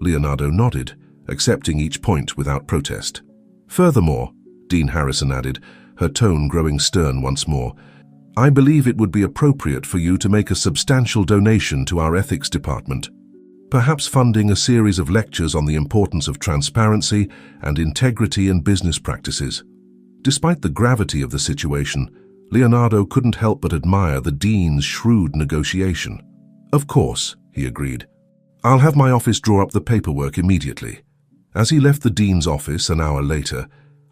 Leonardo nodded, accepting each point without protest. "Furthermore," Dean Harrison added, her tone growing stern once more, "I believe it would be appropriate for you to make a substantial donation to our ethics department, perhaps funding a series of lectures on the importance of transparency and integrity in business practices." Despite the gravity of the situation, Leonardo couldn't help but admire the dean's shrewd negotiation. "Of course," he agreed. "I'll have my office draw up the paperwork immediately." As he left the dean's office an hour later,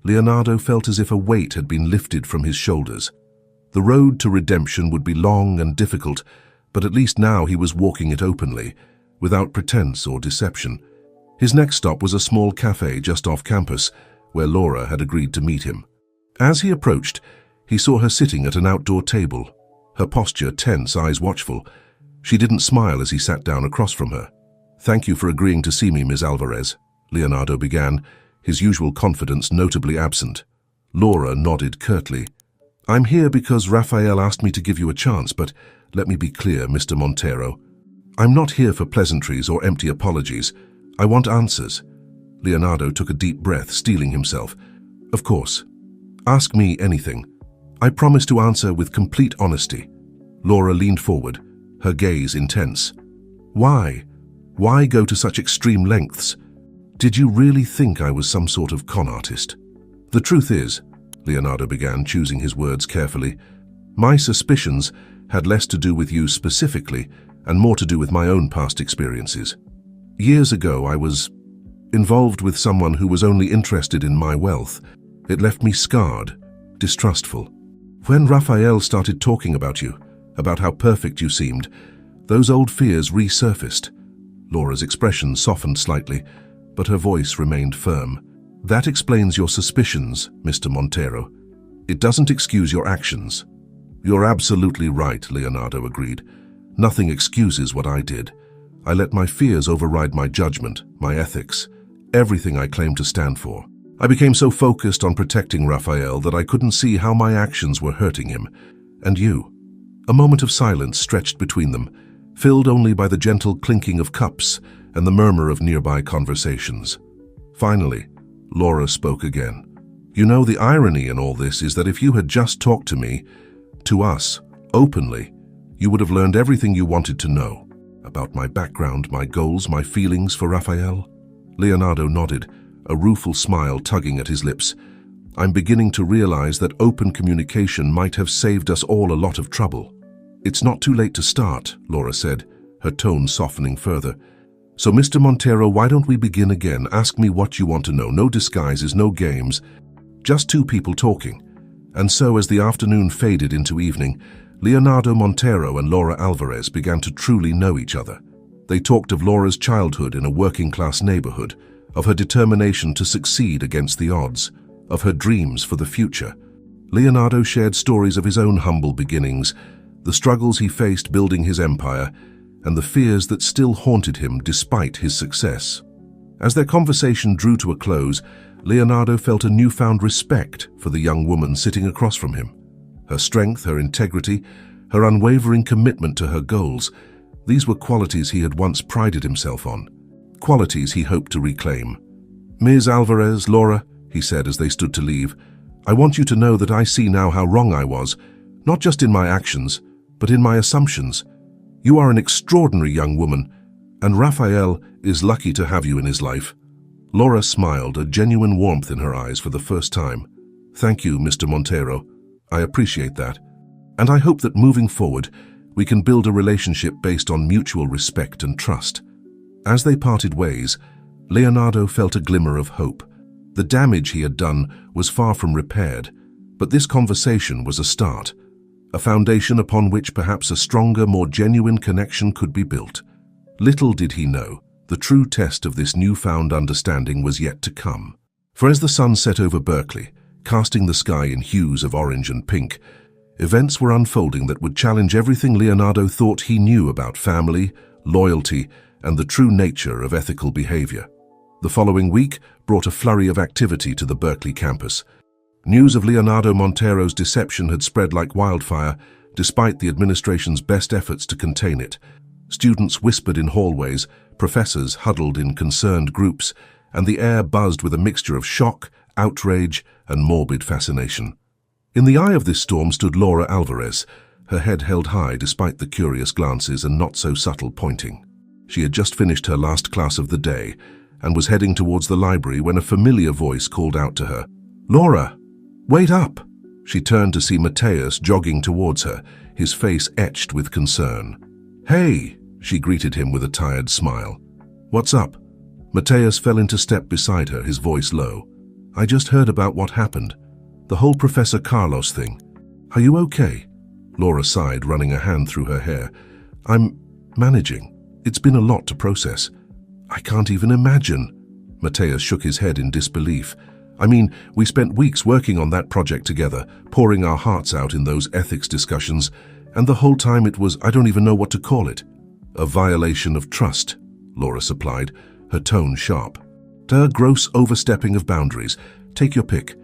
Leonardo felt as if a weight had been lifted from his shoulders. The road to redemption would be long and difficult, but at least now he was walking it openly, without pretense or deception. His next stop was a small cafe just off campus, where Laura had agreed to meet him. As he approached, he saw her sitting at an outdoor table, her posture tense, eyes watchful. She didn't smile as he sat down across from her. "Thank you for agreeing to see me, Ms. Alvarez," Leonardo began, his usual confidence notably absent. Laura nodded curtly. "I'm here because Raphael asked me to give you a chance, but let me be clear, Mr. Montero. I'm not here for pleasantries or empty apologies. I want answers." Leonardo took a deep breath, steeling himself. "Of course. Ask me anything. I promise to answer with complete honesty." Laura leaned forward, her gaze intense. "Why? Why go to such extreme lengths? Did you really think I was some sort of con artist?" "The truth is," Leonardo began, choosing his words carefully, "my suspicions had less to do with you specifically and more to do with my own past experiences. Years ago, I was involved with someone who was only interested in my wealth. It left me scarred, distrustful. When Raphael started talking about you, about how perfect you seemed, those old fears resurfaced." Laura's expression softened slightly, but her voice remained firm. That explains your suspicions, Mr. Montero. It doesn't excuse your actions. You're absolutely right, Leonardo agreed. Nothing excuses what I did. I let my fears override my judgment, my ethics, everything I claim to stand for. I became so focused on protecting Raphael that I couldn't see how my actions were hurting him. And you. A moment of silence stretched between them, filled only by the gentle clinking of cups and the murmur of nearby conversations. Finally, Laura spoke again. You know, the irony in all this is that if you had just talked to me, to us, openly, you would have learned everything you wanted to know about my background, my goals, my feelings for Raphael. Leonardo nodded, a rueful smile tugging at his lips. I'm beginning to realize that open communication might have saved us all a lot of trouble. It's not too late to start, Laura said, her tone softening further. So, Mr. Montero, why don't we begin again? Ask me what you want to know. No disguises, no games. Just two people talking. And so, as the afternoon faded into evening, Leonardo Montero and Laura Alvarez began to truly know each other. They talked of Laura's childhood in a working-class neighborhood, of her determination to succeed against the odds, of her dreams for the future. Leonardo shared stories of his own humble beginnings, the struggles he faced building his empire, and the fears that still haunted him despite his success. As their conversation drew to a close, Leonardo felt a newfound respect for the young woman sitting across from him. Her strength, her integrity, her unwavering commitment to her goals, these were qualities he had once prided himself on, qualities he hoped to reclaim. Ms. Alvarez, Laura, he said as they stood to leave, I want you to know that I see now how wrong I was, not just in my actions, but in my assumptions. You are an extraordinary young woman, and Raphael is lucky to have you in his life. Laura smiled, a genuine warmth in her eyes for the first time. Thank you, Mr. Montero. I appreciate that. And I hope that moving forward, we can build a relationship based on mutual respect and trust. As they parted ways, Leonardo felt a glimmer of hope. The damage he had done was far from repaired, but this conversation was a start, a foundation upon which perhaps a stronger, more genuine connection could be built. Little did he know, the true test of this newfound understanding was yet to come. For as the sun set over Berkeley, casting the sky in hues of orange and pink, events were unfolding that would challenge everything Leonardo thought he knew about family, loyalty, and the true nature of ethical behavior. The following week brought a flurry of activity to the Berkeley campus. News of Leonardo Montero's deception had spread like wildfire, despite the administration's best efforts to contain it. Students whispered in hallways, professors huddled in concerned groups, and the air buzzed with a mixture of shock, outrage, and morbid fascination. In the eye of this storm stood Laura Alvarez, her head held high despite the curious glances and not-so-subtle pointing. She had just finished her last class of the day and was heading towards the library when a familiar voice called out to her. "Laura, wait up!" She turned to see Mateus jogging towards her, his face etched with concern. "Hey!" she greeted him with a tired smile. "What's up?" Mateus fell into step beside her, his voice low. "I just heard about what happened. The whole Professor Carlos thing. Are you okay?" Laura sighed, running a hand through her hair. "I'm managing. It's been a lot to process. I can't even imagine." Mateus shook his head in disbelief. "I mean, we spent weeks working on that project together, pouring our hearts out in those ethics discussions, and the whole time it was, I don't even know what to call it." "A violation of trust," Laura supplied, her tone sharp. "A gross overstepping of boundaries. Take your pick."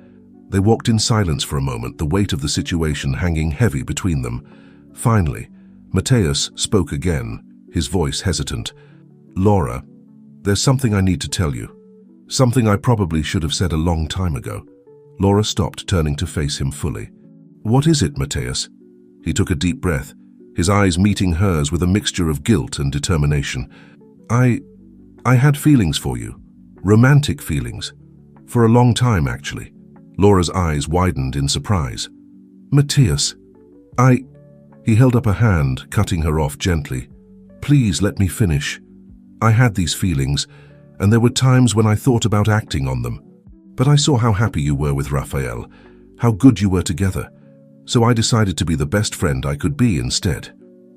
They walked in silence for a moment, the weight of the situation hanging heavy between them. Finally, Mateus spoke again, his voice hesitant. "Laura, there's something I need to tell you. Something I probably should have said a long time ago." Laura stopped, turning to face him fully. "What is it, Mateus?" He took a deep breath, his eyes meeting hers with a mixture of guilt and determination. I had feelings for you. Romantic feelings. For a long time, actually." Laura's eyes widened in surprise. "Mateus, He held up a hand, cutting her off gently. "Please let me finish. I had these feelings, and there were times when I thought about acting on them. But I saw how happy you were with Raphael, how good you were together. So I decided to be the best friend I could be instead."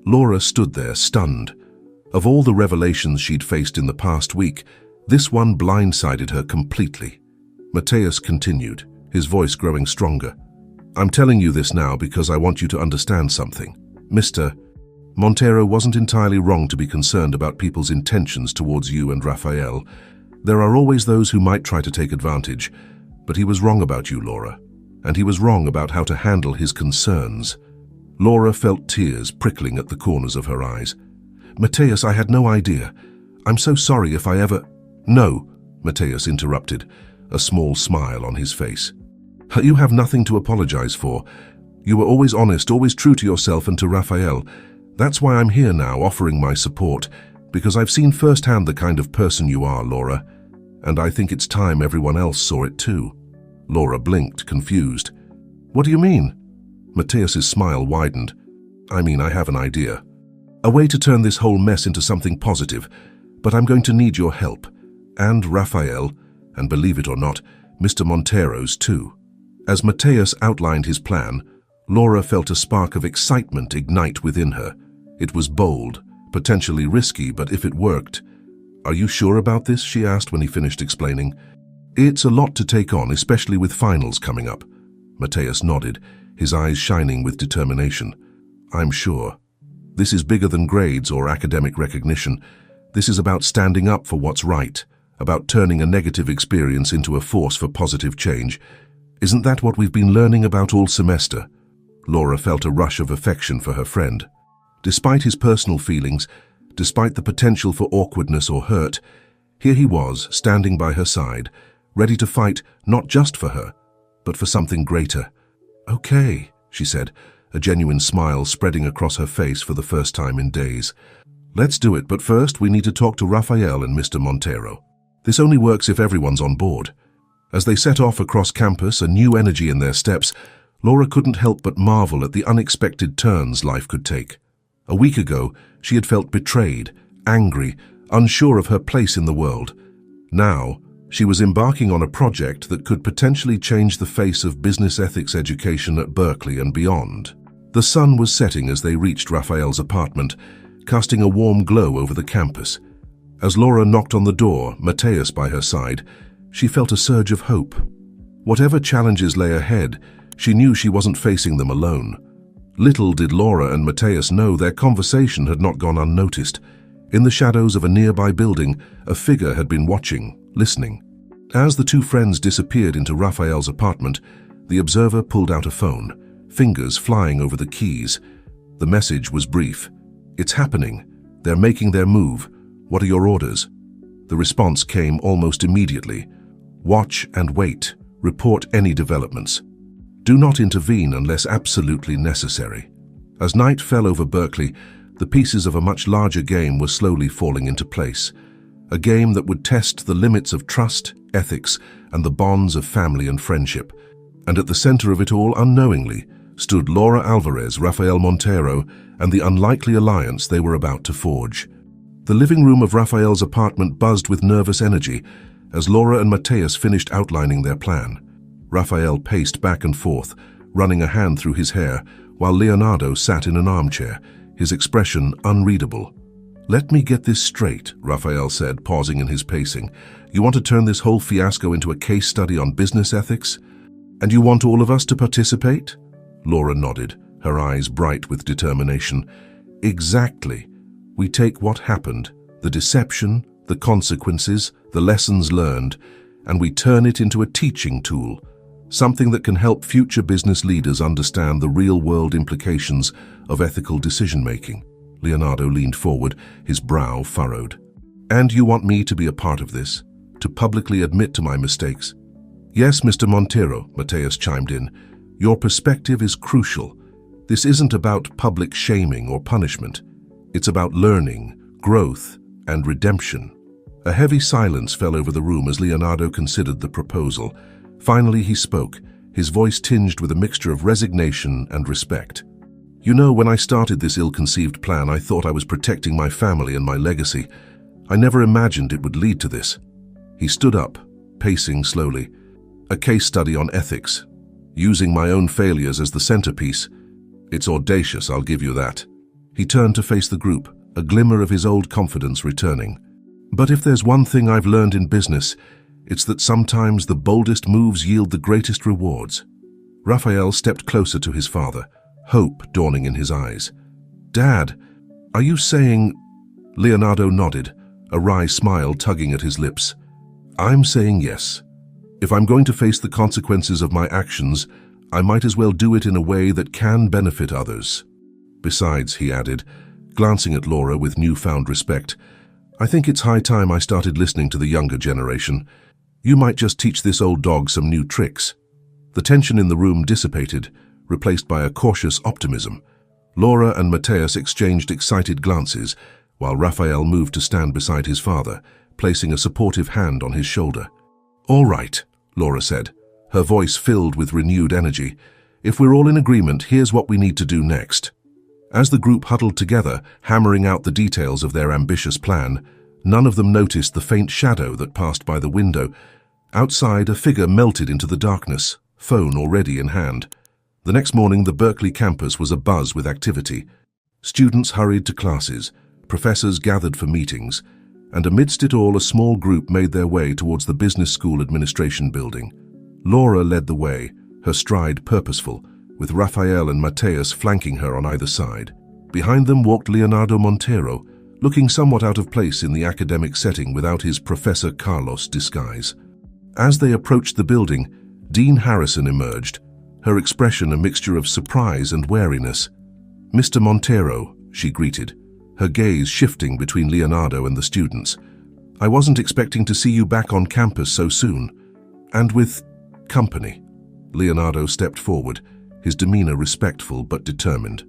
Laura stood there, stunned. Of all the revelations she'd faced in the past week, this one blindsided her completely. Mateus continued, his voice growing stronger. I'm telling you this now because I want you to understand something. Mr. Montero wasn't entirely wrong to be concerned about people's intentions towards you and Rafael. There are always those who might try to take advantage, but he was wrong about you, Laura, and he was wrong about how to handle his concerns. Laura felt tears prickling at the corners of her eyes. Mateus, I had no idea. I'm so sorry if I ever... No, Mateus interrupted, a small smile on his face. You have nothing to apologize for. You were always honest, always true to yourself and to Rafael. That's why I'm here now, offering my support, because I've seen firsthand the kind of person you are, Laura, and I think it's time everyone else saw it too. Laura blinked, confused. What do you mean? Mateus's smile widened. I mean, I have an idea. A way to turn this whole mess into something positive, but I'm going to need your help. And Rafael, and believe it or not, Mr. Montero's too. As Mateus outlined his plan, Laura felt a spark of excitement ignite within her. It was bold, potentially risky, but if it worked... Are you sure about this? She asked when he finished explaining. It's a lot to take on, especially with finals coming up. Mateus nodded, his eyes shining with determination. I'm sure. This is bigger than grades or academic recognition. This is about standing up for what's right, about turning a negative experience into a force for positive change. Isn't that what we've been learning about all semester? Laura felt a rush of affection for her friend. Despite his personal feelings, despite the potential for awkwardness or hurt, here he was, standing by her side, ready to fight not just for her, but for something greater. Okay, she said, a genuine smile spreading across her face for the first time in days. Let's do it, but first we need to talk to Rafael and Mr. Montero. This only works if everyone's on board. As they set off across campus, a new energy in their steps, Laura couldn't help but marvel at the unexpected turns life could take. A week ago, she had felt betrayed, angry, unsure of her place in the world. Now, she was embarking on a project that could potentially change the face of business ethics education at Berkeley and beyond. The sun was setting as they reached Rafael's apartment, casting a warm glow over the campus. As Laura knocked on the door, Mateus by her side, she felt a surge of hope. Whatever challenges lay ahead, she knew she wasn't facing them alone. Little did Laura and Mateus know their conversation had not gone unnoticed. In the shadows of a nearby building, a figure had been watching, listening. As the two friends disappeared into Rafael's apartment, the observer pulled out a phone, fingers flying over the keys. The message was brief. It's happening. They're making their move. What are your orders? The response came almost immediately. Watch and wait. Report any developments. Do not intervene unless absolutely necessary. As night fell over Berkeley, the pieces of a much larger game were slowly falling into place. A game that would test the limits of trust, ethics, and the bonds of family and friendship. And at the center of it all, unknowingly, stood Laura Alvarez, Rafael Montero, and the unlikely alliance they were about to forge. The living room of Rafael's apartment buzzed with nervous energy as Laura and Mateus finished outlining their plan. Rafael paced back and forth, running a hand through his hair, while Leonardo sat in an armchair, his expression unreadable. Let me get this straight, Rafael said, pausing in his pacing. You want to turn this whole fiasco into a case study on business ethics? And you want all of us to participate? Laura nodded, her eyes bright with determination. Exactly. We take what happened, the deception, the consequences, the lessons learned, and we turn it into a teaching tool, something that can help future business leaders understand the real-world implications of ethical decision-making. Leonardo leaned forward, his brow furrowed. And you want me to be a part of this? To publicly admit to my mistakes? Yes, Mr. Montero, Mateus chimed in. Your perspective is crucial. This isn't about public shaming or punishment. It's about learning, growth, and redemption. A heavy silence fell over the room as Leonardo considered the proposal. Finally, he spoke, his voice tinged with a mixture of resignation and respect. You know, when I started this ill-conceived plan, I thought I was protecting my family and my legacy. I never imagined it would lead to this. He stood up, pacing slowly. A case study on ethics, using my own failures as the centerpiece. It's audacious, I'll give you that. He turned to face the group, a glimmer of his old confidence returning. But if there's one thing I've learned in business, It's that sometimes the boldest moves yield the greatest rewards. Raphael stepped closer to his father, hope dawning in his eyes. "Dad, are you saying—" Leonardo nodded, a wry smile tugging at his lips. "I'm saying yes. If I'm going to face the consequences of my actions, I might as well do it in a way that can benefit others. Besides," he added, glancing at Laura with newfound respect, "I think it's high time I started listening to the younger generation. You might just teach this old dog some new tricks." The tension in the room dissipated, replaced by a cautious optimism. Laura and Mateus exchanged excited glances, while Raphael moved to stand beside his father, placing a supportive hand on his shoulder. "All right," Laura said, her voice filled with renewed energy. "If we're all in agreement, here's what we need to do next." As the group huddled together, hammering out the details of their ambitious plan, none of them noticed the faint shadow that passed by the window. Outside, a figure melted into the darkness, phone already in hand. The next morning, the Berkeley campus was abuzz with activity. Students hurried to classes, professors gathered for meetings, and amidst it all, a small group made their way towards the business school administration building. Laura led the way, her stride purposeful, with Raphael and Mateus flanking her on either side. Behind them walked Leonardo Montero, looking somewhat out of place in the academic setting without his Professor Carlos disguise. As they approached the building, Dean Harrison emerged, her expression a mixture of surprise and wariness. "Mr. Montero," she greeted, her gaze shifting between Leonardo and the students. "I wasn't expecting to see you back on campus so soon. And with company." Leonardo stepped forward, his demeanor respectful but determined.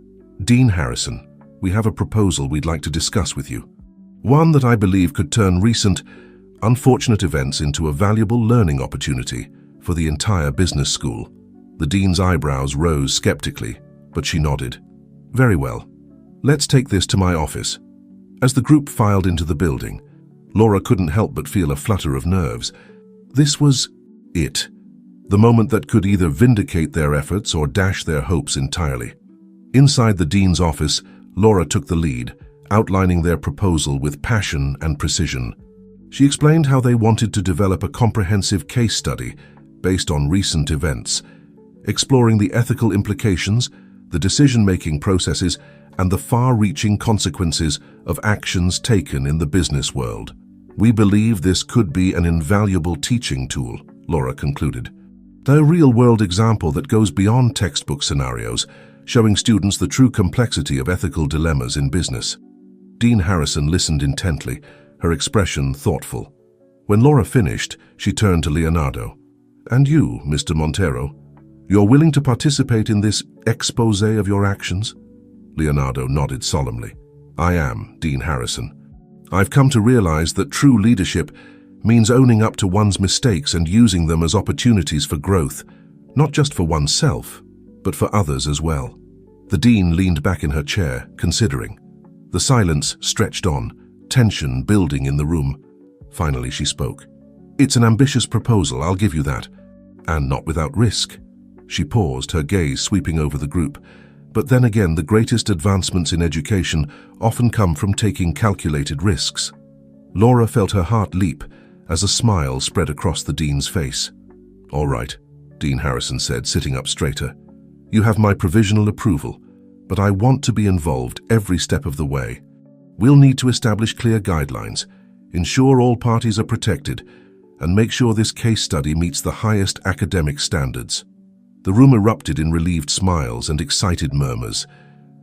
"Dean Harrison, we have a proposal we'd like to discuss with you. One that I believe could turn recent, unfortunate events into a valuable learning opportunity for the entire business school." The dean's eyebrows rose skeptically, but she nodded. "Very well. Let's take this to my office." As the group filed into the building, Laura couldn't help but feel a flutter of nerves. This was it. The moment that could either vindicate their efforts or dash their hopes entirely. Inside the dean's office, Laura took the lead, outlining their proposal with passion and precision. She explained how they wanted to develop a comprehensive case study based on recent events, exploring the ethical implications, the decision-making processes, and the far-reaching consequences of actions taken in the business world. "We believe this could be an invaluable teaching tool," Laura concluded. "A real-world example that goes beyond textbook scenarios, showing students the true complexity of ethical dilemmas in business." Dean Harrison listened intently, her expression thoughtful. When Laura finished, she turned to Leonardo. "And you, Mr. Montero, you're willing to participate in this exposé of your actions?" Leonardo nodded solemnly. "I am, Dean Harrison. I've come to realize that true leadership means owning up to one's mistakes and using them as opportunities for growth, not just for oneself, but for others as well." The dean leaned back in her chair, considering. The silence stretched on, tension building in the room. Finally, she spoke. "It's an ambitious proposal, I'll give you that. And not without risk." She paused, her gaze sweeping over the group. But then again, the greatest advancements in education often come from taking calculated risks. Laura felt her heart leap as a smile spread across the dean's face. "All right," Dean Harrison said, sitting up straighter. "You have my provisional approval, but I want to be involved every step of the way. We'll need to establish clear guidelines, ensure all parties are protected, and make sure this case study meets the highest academic standards." The room erupted in relieved smiles and excited murmurs.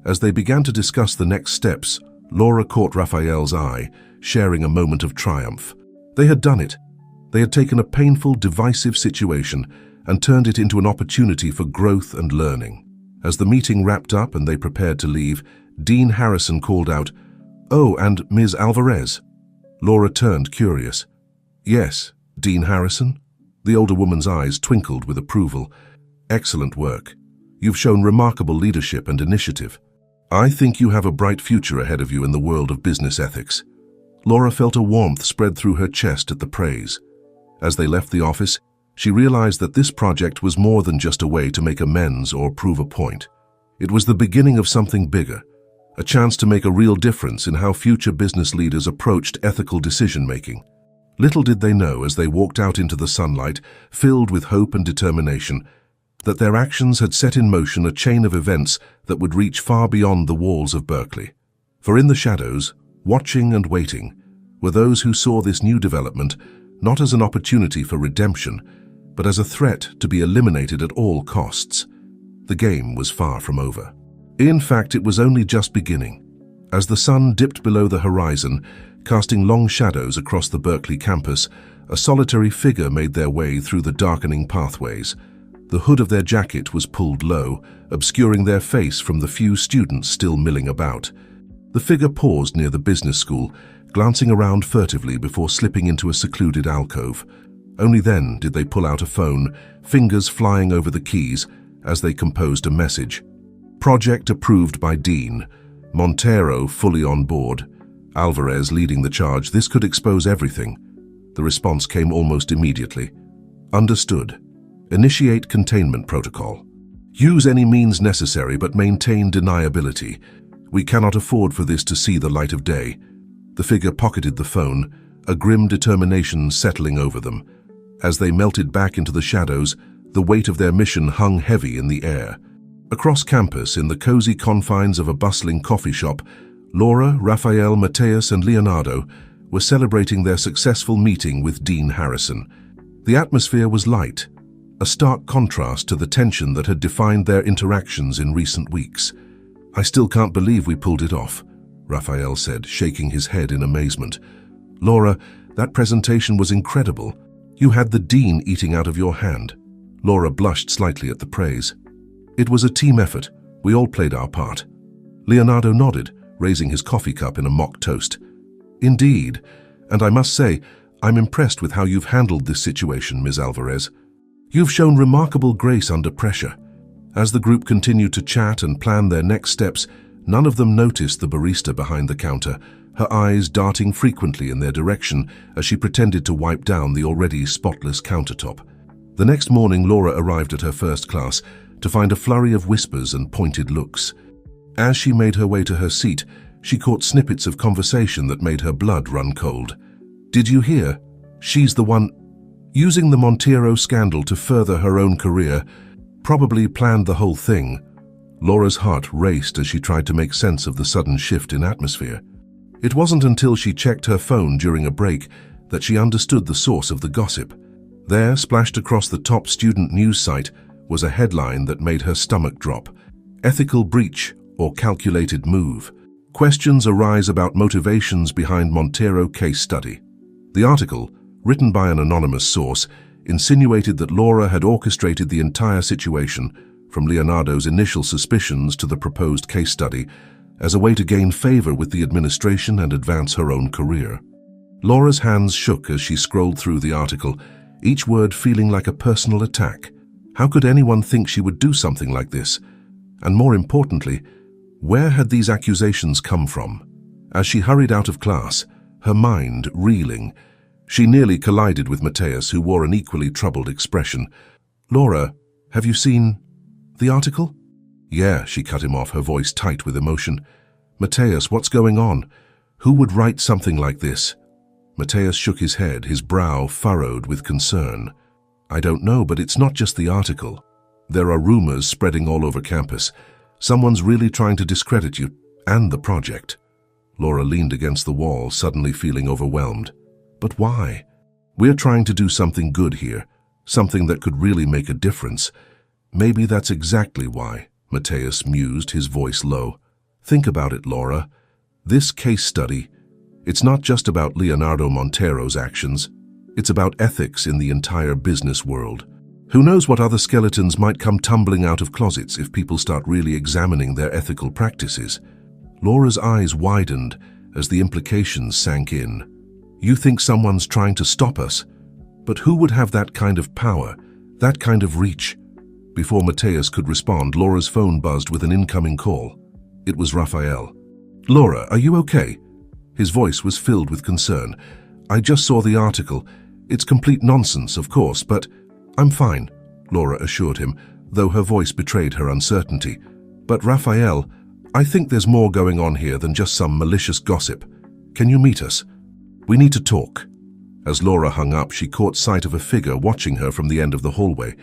As they began to discuss the next steps, Laura caught Raphael's eye, sharing a moment of triumph. They had done it. They had taken a painful, divisive situation and turned it into an opportunity for growth and learning. As the meeting wrapped up and they prepared to leave, Dean Harrison called out, "Oh, and Ms. Alvarez?" Laura turned, curious. "Yes, Dean Harrison?" The older woman's eyes twinkled with approval. "Excellent work. You've shown remarkable leadership and initiative. I think you have a bright future ahead of you in the world of business ethics." Laura felt a warmth spread through her chest at the praise. As they left the office, she realized that this project was more than just a way to make amends or prove a point. It was the beginning of something bigger, a chance to make a real difference in how future business leaders approached ethical decision-making. Little did they know as they walked out into the sunlight, filled with hope and determination, that their actions had set in motion a chain of events that would reach far beyond the walls of Berkeley. For in the shadows, watching and waiting, were those who saw this new development not as an opportunity for redemption, but as a threat to be eliminated at all costs. The game was far from over. In fact, it was only just beginning. As the sun dipped below the horizon, casting long shadows across the Berkeley campus, a solitary figure made their way through the darkening pathways. The hood of their jacket was pulled low, obscuring their face from the few students still milling about. The figure paused near the business school, glancing around furtively before slipping into a secluded alcove. Only then did they pull out a phone, fingers flying over the keys as they composed a message. Project approved by Dean. Montero fully on board. Alvarez leading the charge. This could expose everything. The response came almost immediately. Understood. Initiate containment protocol. Use any means necessary but maintain deniability. We cannot afford for this to see the light of day. The figure pocketed the phone, a grim determination settling over them. As they melted back into the shadows, the weight of their mission hung heavy in the air. Across campus, in the cozy confines of a bustling coffee shop, Laura, Raphael, Mateus, and Leonardo were celebrating their successful meeting with Dean Harrison. The atmosphere was light, a stark contrast to the tension that had defined their interactions in recent weeks. "I still can't believe we pulled it off," Raphael said, shaking his head in amazement. "Laura, that presentation was incredible. You had the dean eating out of your hand." Laura blushed slightly at the praise. "It was a team effort. We all played our part." Leonardo nodded, raising his coffee cup in a mock toast. "Indeed, and I must say, I'm impressed with how you've handled this situation, Ms. Alvarez. You've shown remarkable grace under pressure." As the group continued to chat and plan their next steps, none of them noticed the barista behind the counter, her eyes darting frequently in their direction as she pretended to wipe down the already spotless countertop. The next morning, Laura arrived at her first class to find a flurry of whispers and pointed looks. As she made her way to her seat, she caught snippets of conversation that made her blood run cold. "Did you hear? She's the one using the Montero scandal to further her own career, probably planned the whole thing." Laura's heart raced as she tried to make sense of the sudden shift in atmosphere. It wasn't until she checked her phone during a break that she understood the source of the gossip. There, splashed across the top student news site, was a headline that made her stomach drop. "Ethical breach or calculated move. Questions arise about motivations behind Montero case study." The article, written by an anonymous source, insinuated that Laura had orchestrated the entire situation, from Leonardo's initial suspicions to the proposed case study, as a way to gain favor with the administration and advance her own career. Laura's hands shook as she scrolled through the article, each word feeling like a personal attack. How could anyone think she would do something like this? And more importantly, where had these accusations come from? As she hurried out of class, her mind reeling, she nearly collided with Mateus, who wore an equally troubled expression. "Laura, have you seen the article?" "Yeah," she cut him off, her voice tight with emotion. "Mateus, what's going on? Who would write something like this?" Mateus shook his head, his brow furrowed with concern. "I don't know, but it's not just the article. There are rumors spreading all over campus. Someone's really trying to discredit you and the project." Laura leaned against the wall, suddenly feeling overwhelmed. "But why? We're trying to do something good here, something that could really make a difference." "Maybe that's exactly why," Mateus mused, his voice low. "Think about it, Laura. This case study, it's not just about Leonardo Montero's actions. It's about ethics in the entire business world. Who knows what other skeletons might come tumbling out of closets if people start really examining their ethical practices." Laura's eyes widened as the implications sank in. "You think someone's trying to stop us? But who would have that kind of power, that kind of reach?" Before Mateus could respond, Laura's phone buzzed with an incoming call. It was Raphael. "Laura, are you okay?" His voice was filled with concern. "I just saw the article. It's complete nonsense, of course, but—" "I'm fine," Laura assured him, though her voice betrayed her uncertainty. "But Raphael, I think there's more going on here than just some malicious gossip. Can you meet us? We need to talk." As Laura hung up, she caught sight of a figure watching her from the end of the hallway,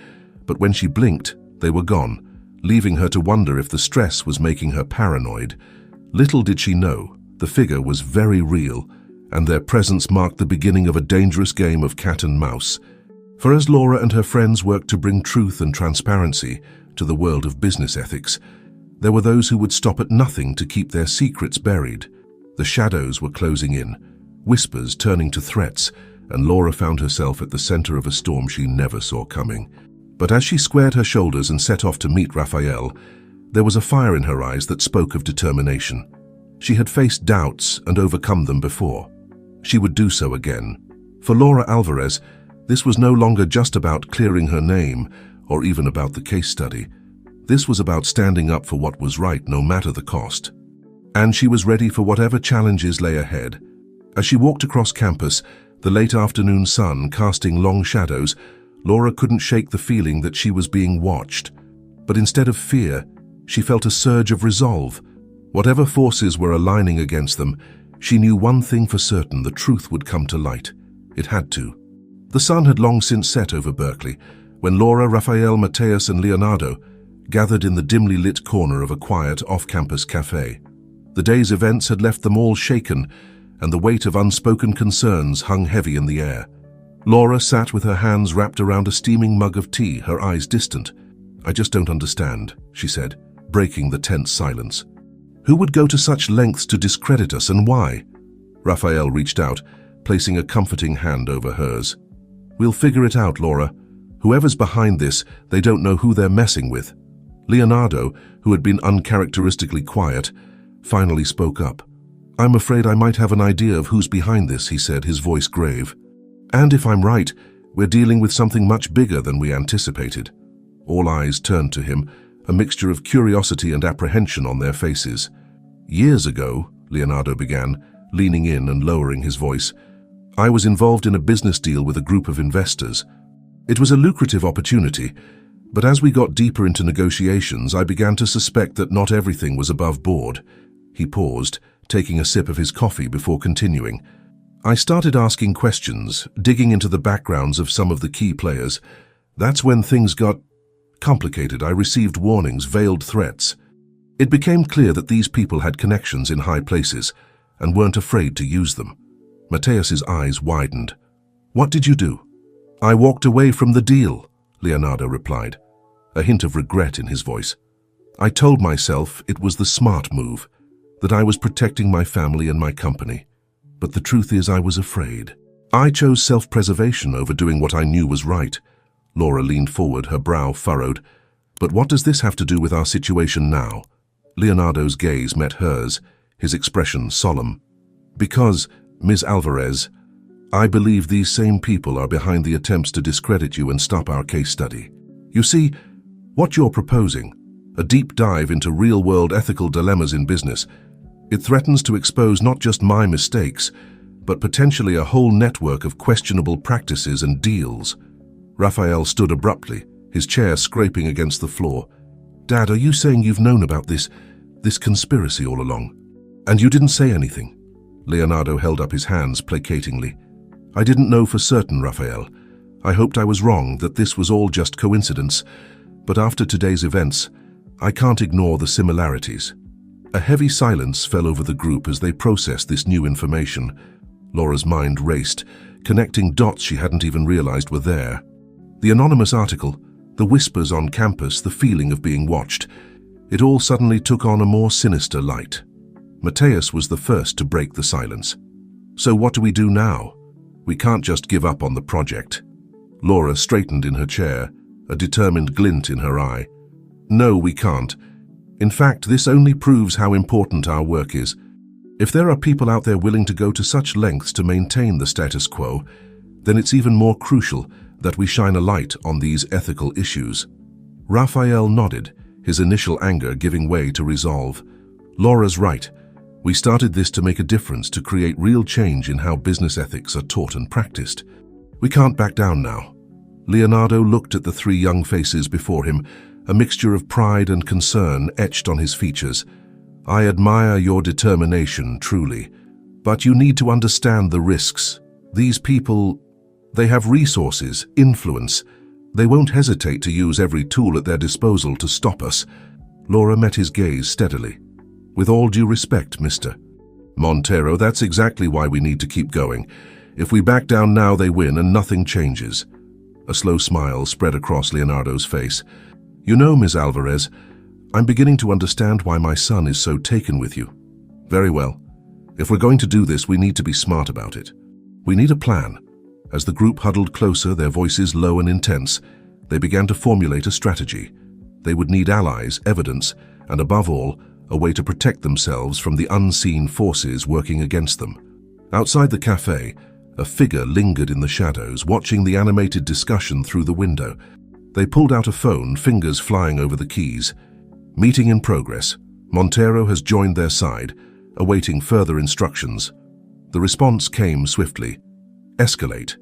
but when she blinked, they were gone, leaving her to wonder if the stress was making her paranoid. Little did she know, the figure was very real, and their presence marked the beginning of a dangerous game of cat and mouse. For as Laura and her friends worked to bring truth and transparency to the world of business ethics, there were those who would stop at nothing to keep their secrets buried. The shadows were closing in, whispers turning to threats, and Laura found herself at the center of a storm she never saw coming. But as she squared her shoulders and set off to meet Raphael, there was a fire in her eyes that spoke of determination. She had faced doubts and overcome them before. She would do so again. For Laura Alvarez, this was no longer just about clearing her name or even about the case study. This was about standing up for what was right, no matter the cost. And she was ready for whatever challenges lay ahead. As she walked across campus, the late afternoon sun casting long shadows, Laura couldn't shake the feeling that she was being watched. But instead of fear, she felt a surge of resolve. Whatever forces were aligning against them, she knew one thing for certain: the truth would come to light. It had to. The sun had long since set over Berkeley, when Laura, Raphael, Mateus, and Leonardo gathered in the dimly lit corner of a quiet off-campus cafe. The day's events had left them all shaken, and the weight of unspoken concerns hung heavy in the air. Laura sat with her hands wrapped around a steaming mug of tea, her eyes distant. "I just don't understand," she said, breaking the tense silence. "Who would go to such lengths to discredit us, and why?" Raphael reached out, placing a comforting hand over hers. "We'll figure it out, Laura. Whoever's behind this, they don't know who they're messing with." Leonardo, who had been uncharacteristically quiet, finally spoke up. "I'm afraid I might have an idea of who's behind this," he said, his voice grave. "And if I'm right, we're dealing with something much bigger than we anticipated." All eyes turned to him, a mixture of curiosity and apprehension on their faces. "Years ago," Leonardo began, leaning in and lowering his voice, "I was involved in a business deal with a group of investors. It was a lucrative opportunity, but as we got deeper into negotiations, I began to suspect that not everything was above board." He paused, taking a sip of his coffee before continuing. "I started asking questions, digging into the backgrounds of some of the key players. That's when things got complicated. I received warnings, veiled threats. It became clear that these people had connections in high places and weren't afraid to use them." Mateus's eyes widened. "What did you do?" "I walked away from the deal," Leonardo replied, a hint of regret in his voice. "I told myself it was the smart move, that I was protecting my family and my company. But the truth is, I was afraid. I chose self-preservation over doing what I knew was right." Laura leaned forward, her brow furrowed. "But what does this have to do with our situation now?" Leonardo's gaze met hers, his expression solemn. "Because, Ms. Alvarez, I believe these same people are behind the attempts to discredit you and stop our case study. You see, what you're proposing, a deep dive into real-world ethical dilemmas in business, it threatens to expose not just my mistakes, but potentially a whole network of questionable practices and deals." Raphael stood abruptly, his chair scraping against the floor. "Dad, are you saying you've known about this conspiracy all along? And you didn't say anything?" Leonardo held up his hands placatingly. "I didn't know for certain, Raphael. I hoped I was wrong, that this was all just coincidence. But after today's events, I can't ignore the similarities." A heavy silence fell over the group as they processed this new information. Laura's mind raced, connecting dots she hadn't even realized were there. The anonymous article, the whispers on campus, the feeling of being watched, it all suddenly took on a more sinister light. Mateus was the first to break the silence. "So what do we do now? We can't just give up on the project." Laura straightened in her chair, a determined glint in her eye. "No, we can't. In fact, this only proves how important our work is. If there are people out there willing to go to such lengths to maintain the status quo, then it's even more crucial that we shine a light on these ethical issues." Raphael nodded, his initial anger giving way to resolve. "Laura's right. We started this to make a difference, to create real change in how business ethics are taught and practiced. We can't back down now." Leonardo looked at the three young faces before him, a mixture of pride and concern etched on his features. "I admire your determination, truly. But you need to understand the risks. These people, they have resources, influence. They won't hesitate to use every tool at their disposal to stop us. Laura met his gaze steadily. With all due respect, Mr. Montero, that's exactly why we need to keep going. If we back down now, they win and nothing changes. A slow smile spread across Leonardo's face. You know, Ms. Alvarez, I'm beginning to understand why my son is so taken with you. Very well. If we're going to do this, we need to be smart about it. We need a plan. As the group huddled closer, their voices low and intense, they began to formulate a strategy. They would need allies, evidence, and above all, a way to protect themselves from the unseen forces working against them. Outside the cafe, a figure lingered in the shadows, watching the animated discussion through the window. They pulled out a phone, fingers flying over the keys. Meeting in progress. Montero has joined their side, awaiting further instructions. The response came swiftly. Escalate.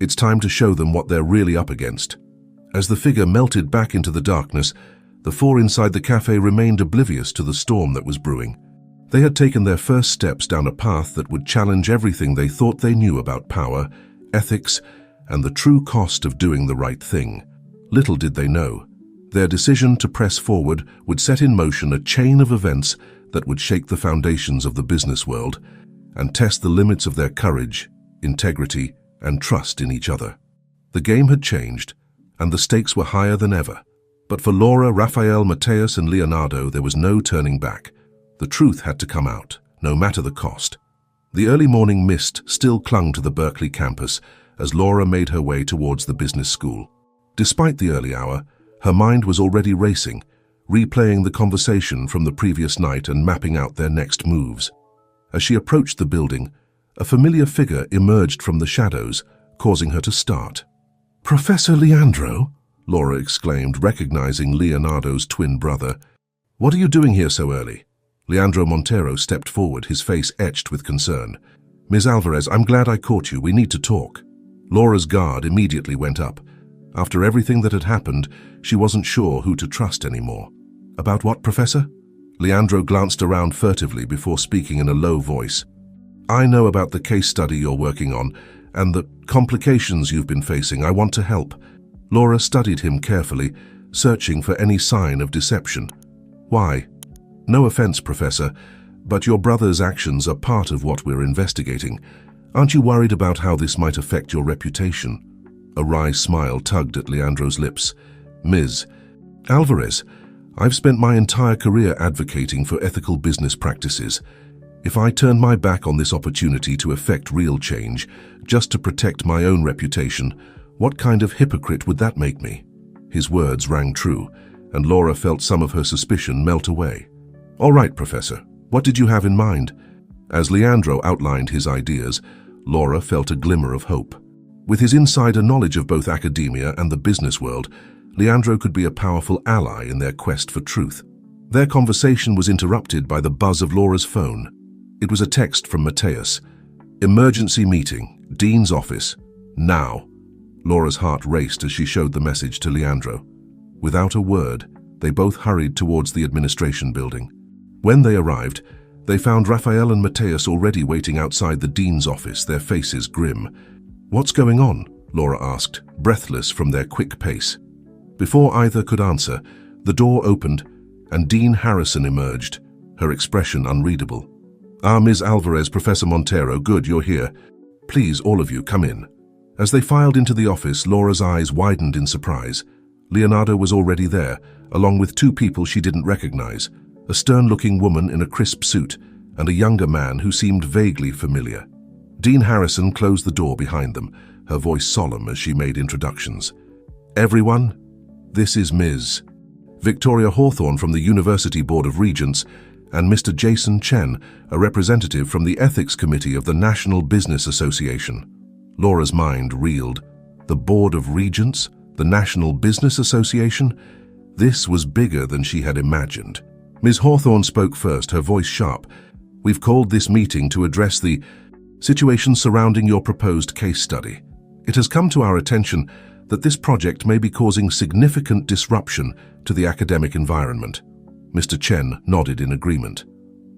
It's time to show them what they're really up against. As the figure melted back into the darkness, the four inside the cafe remained oblivious to the storm that was brewing. They had taken their first steps down a path that would challenge everything they thought they knew about power, ethics, and the true cost of doing the right thing. Little did they know, their decision to press forward would set in motion a chain of events that would shake the foundations of the business world and test the limits of their courage, integrity, and trust in each other. The game had changed, and the stakes were higher than ever. But for Laura, Rafael, Mateus, and Leonardo, there was no turning back. The truth had to come out, no matter the cost. The early morning mist still clung to the Berkeley campus as Laura made her way towards the business school. Despite the early hour, her mind was already racing, replaying the conversation from the previous night and mapping out their next moves. As she approached the building, a familiar figure emerged from the shadows, causing her to start. "Professor Leandro?" Laura exclaimed, recognizing Leonardo's twin brother. "What are you doing here so early?" Leandro Montero stepped forward, his face etched with concern. "Ms. Alvarez, I'm glad I caught you. We need to talk." Laura's guard immediately went up. After everything that had happened, she wasn't sure who to trust anymore. "About what, Professor?" Leandro glanced around furtively before speaking in a low voice. "I know about the case study you're working on and the complications you've been facing. I want to help." Laura studied him carefully, searching for any sign of deception. "Why?" "No offense, Professor, but your brother's actions are part of what we're investigating. Aren't you worried about how this might affect your reputation?" A wry smile tugged at Leandro's lips. "Ms. Alvarez, I've spent my entire career advocating for ethical business practices. If I turn my back on this opportunity to effect real change, just to protect my own reputation, what kind of hypocrite would that make me?" His words rang true, and Laura felt some of her suspicion melt away. "All right, Professor, what did you have in mind?" As Leandro outlined his ideas, Laura felt a glimmer of hope. With his insider knowledge of both academia and the business world, Leandro could be a powerful ally in their quest for truth. Their conversation was interrupted by the buzz of Laura's phone. It was a text from Mateus. "Emergency meeting, Dean's office, now." Laura's heart raced as she showed the message to Leandro. Without a word, they both hurried towards the administration building. When they arrived, they found Rafael and Mateus already waiting outside the Dean's office, their faces grim. "What's going on?" Laura asked, breathless from their quick pace. Before either could answer, the door opened and Dean Harrison emerged, her expression unreadable. "Ah, Ms. Alvarez, Professor Montero, good, you're here. Please, all of you, come in." As they filed into the office, Laura's eyes widened in surprise. Leonardo was already there, along with two people she didn't recognize, a stern-looking woman in a crisp suit and a younger man who seemed vaguely familiar. Dean Harrison closed the door behind them, her voice solemn as she made introductions. "Everyone, this is Ms. Victoria Hawthorne from the University Board of Regents and Mr. Jason Chen, a representative from the Ethics Committee of the National Business Association." Laura's mind reeled. The Board of Regents? The National Business Association? This was bigger than she had imagined. Ms. Hawthorne spoke first, her voice sharp. "We've called this meeting to address the situation surrounding your proposed case study. It has come to our attention that this project may be causing significant disruption to the academic environment." Mr. Chen nodded in agreement.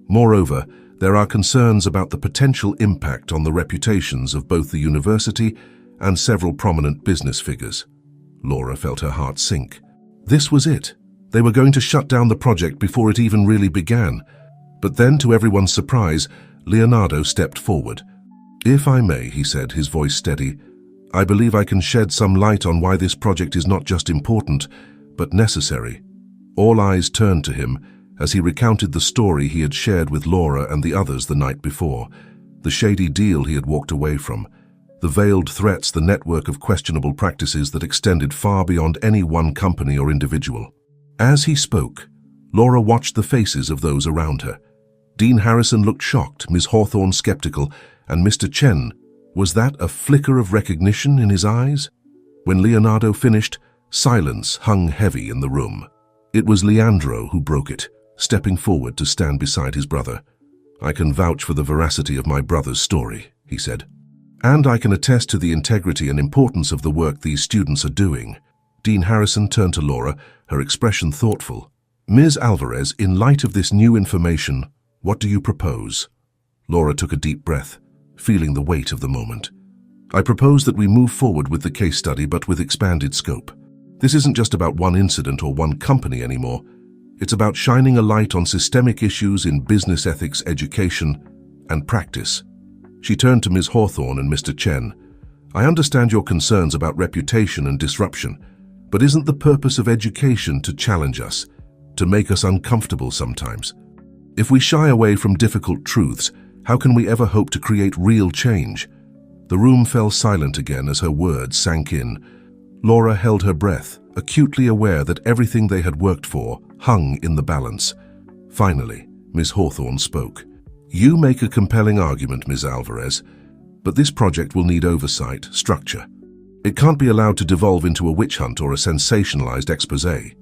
"Moreover, there are concerns about the potential impact on the reputations of both the university and several prominent business figures. Laura felt her heart sink. This was it. They were going to shut down the project before it even really began. But then, to everyone's surprise, Leonardo stepped forward. "If I may," he said, his voice steady, "I believe I can shed some light on why this project is not just important, but necessary." All eyes turned to him as he recounted the story he had shared with Laura and the others the night before, the shady deal he had walked away from, the veiled threats, the network of questionable practices that extended far beyond any one company or individual. As he spoke, Laura watched the faces of those around her. Dean Harrison looked shocked, Ms. Hawthorne skeptical, and Mr. Chen, was that a flicker of recognition in his eyes? When Leonardo finished, silence hung heavy in the room. It was Leandro who broke it, stepping forward to stand beside his brother. "I can vouch for the veracity of my brother's story," he said. "And I can attest to the integrity and importance of the work these students are doing." Dean Harrison turned to Laura, her expression thoughtful. "Ms. Alvarez, in light of this new information, what do you propose?" Laura took a deep breath, feeling the weight of the moment. "I propose that we move forward with the case study, but with expanded scope. This isn't just about one incident or one company anymore. It's about shining a light on systemic issues in business ethics, education, and practice." She turned to Ms. Hawthorne and Mr. Chen. "I understand your concerns about reputation and disruption, but isn't the purpose of education to challenge us, to make us uncomfortable sometimes? If we shy away from difficult truths, how can we ever hope to create real change?" The room fell silent again as her words sank in. Laura held her breath, acutely aware that everything they had worked for hung in the balance. Finally, Ms. Hawthorne spoke. "You make a compelling argument, Ms. Alvarez, but this project will need oversight, structure. It can't be allowed to devolve into a witch hunt or a sensationalized exposé."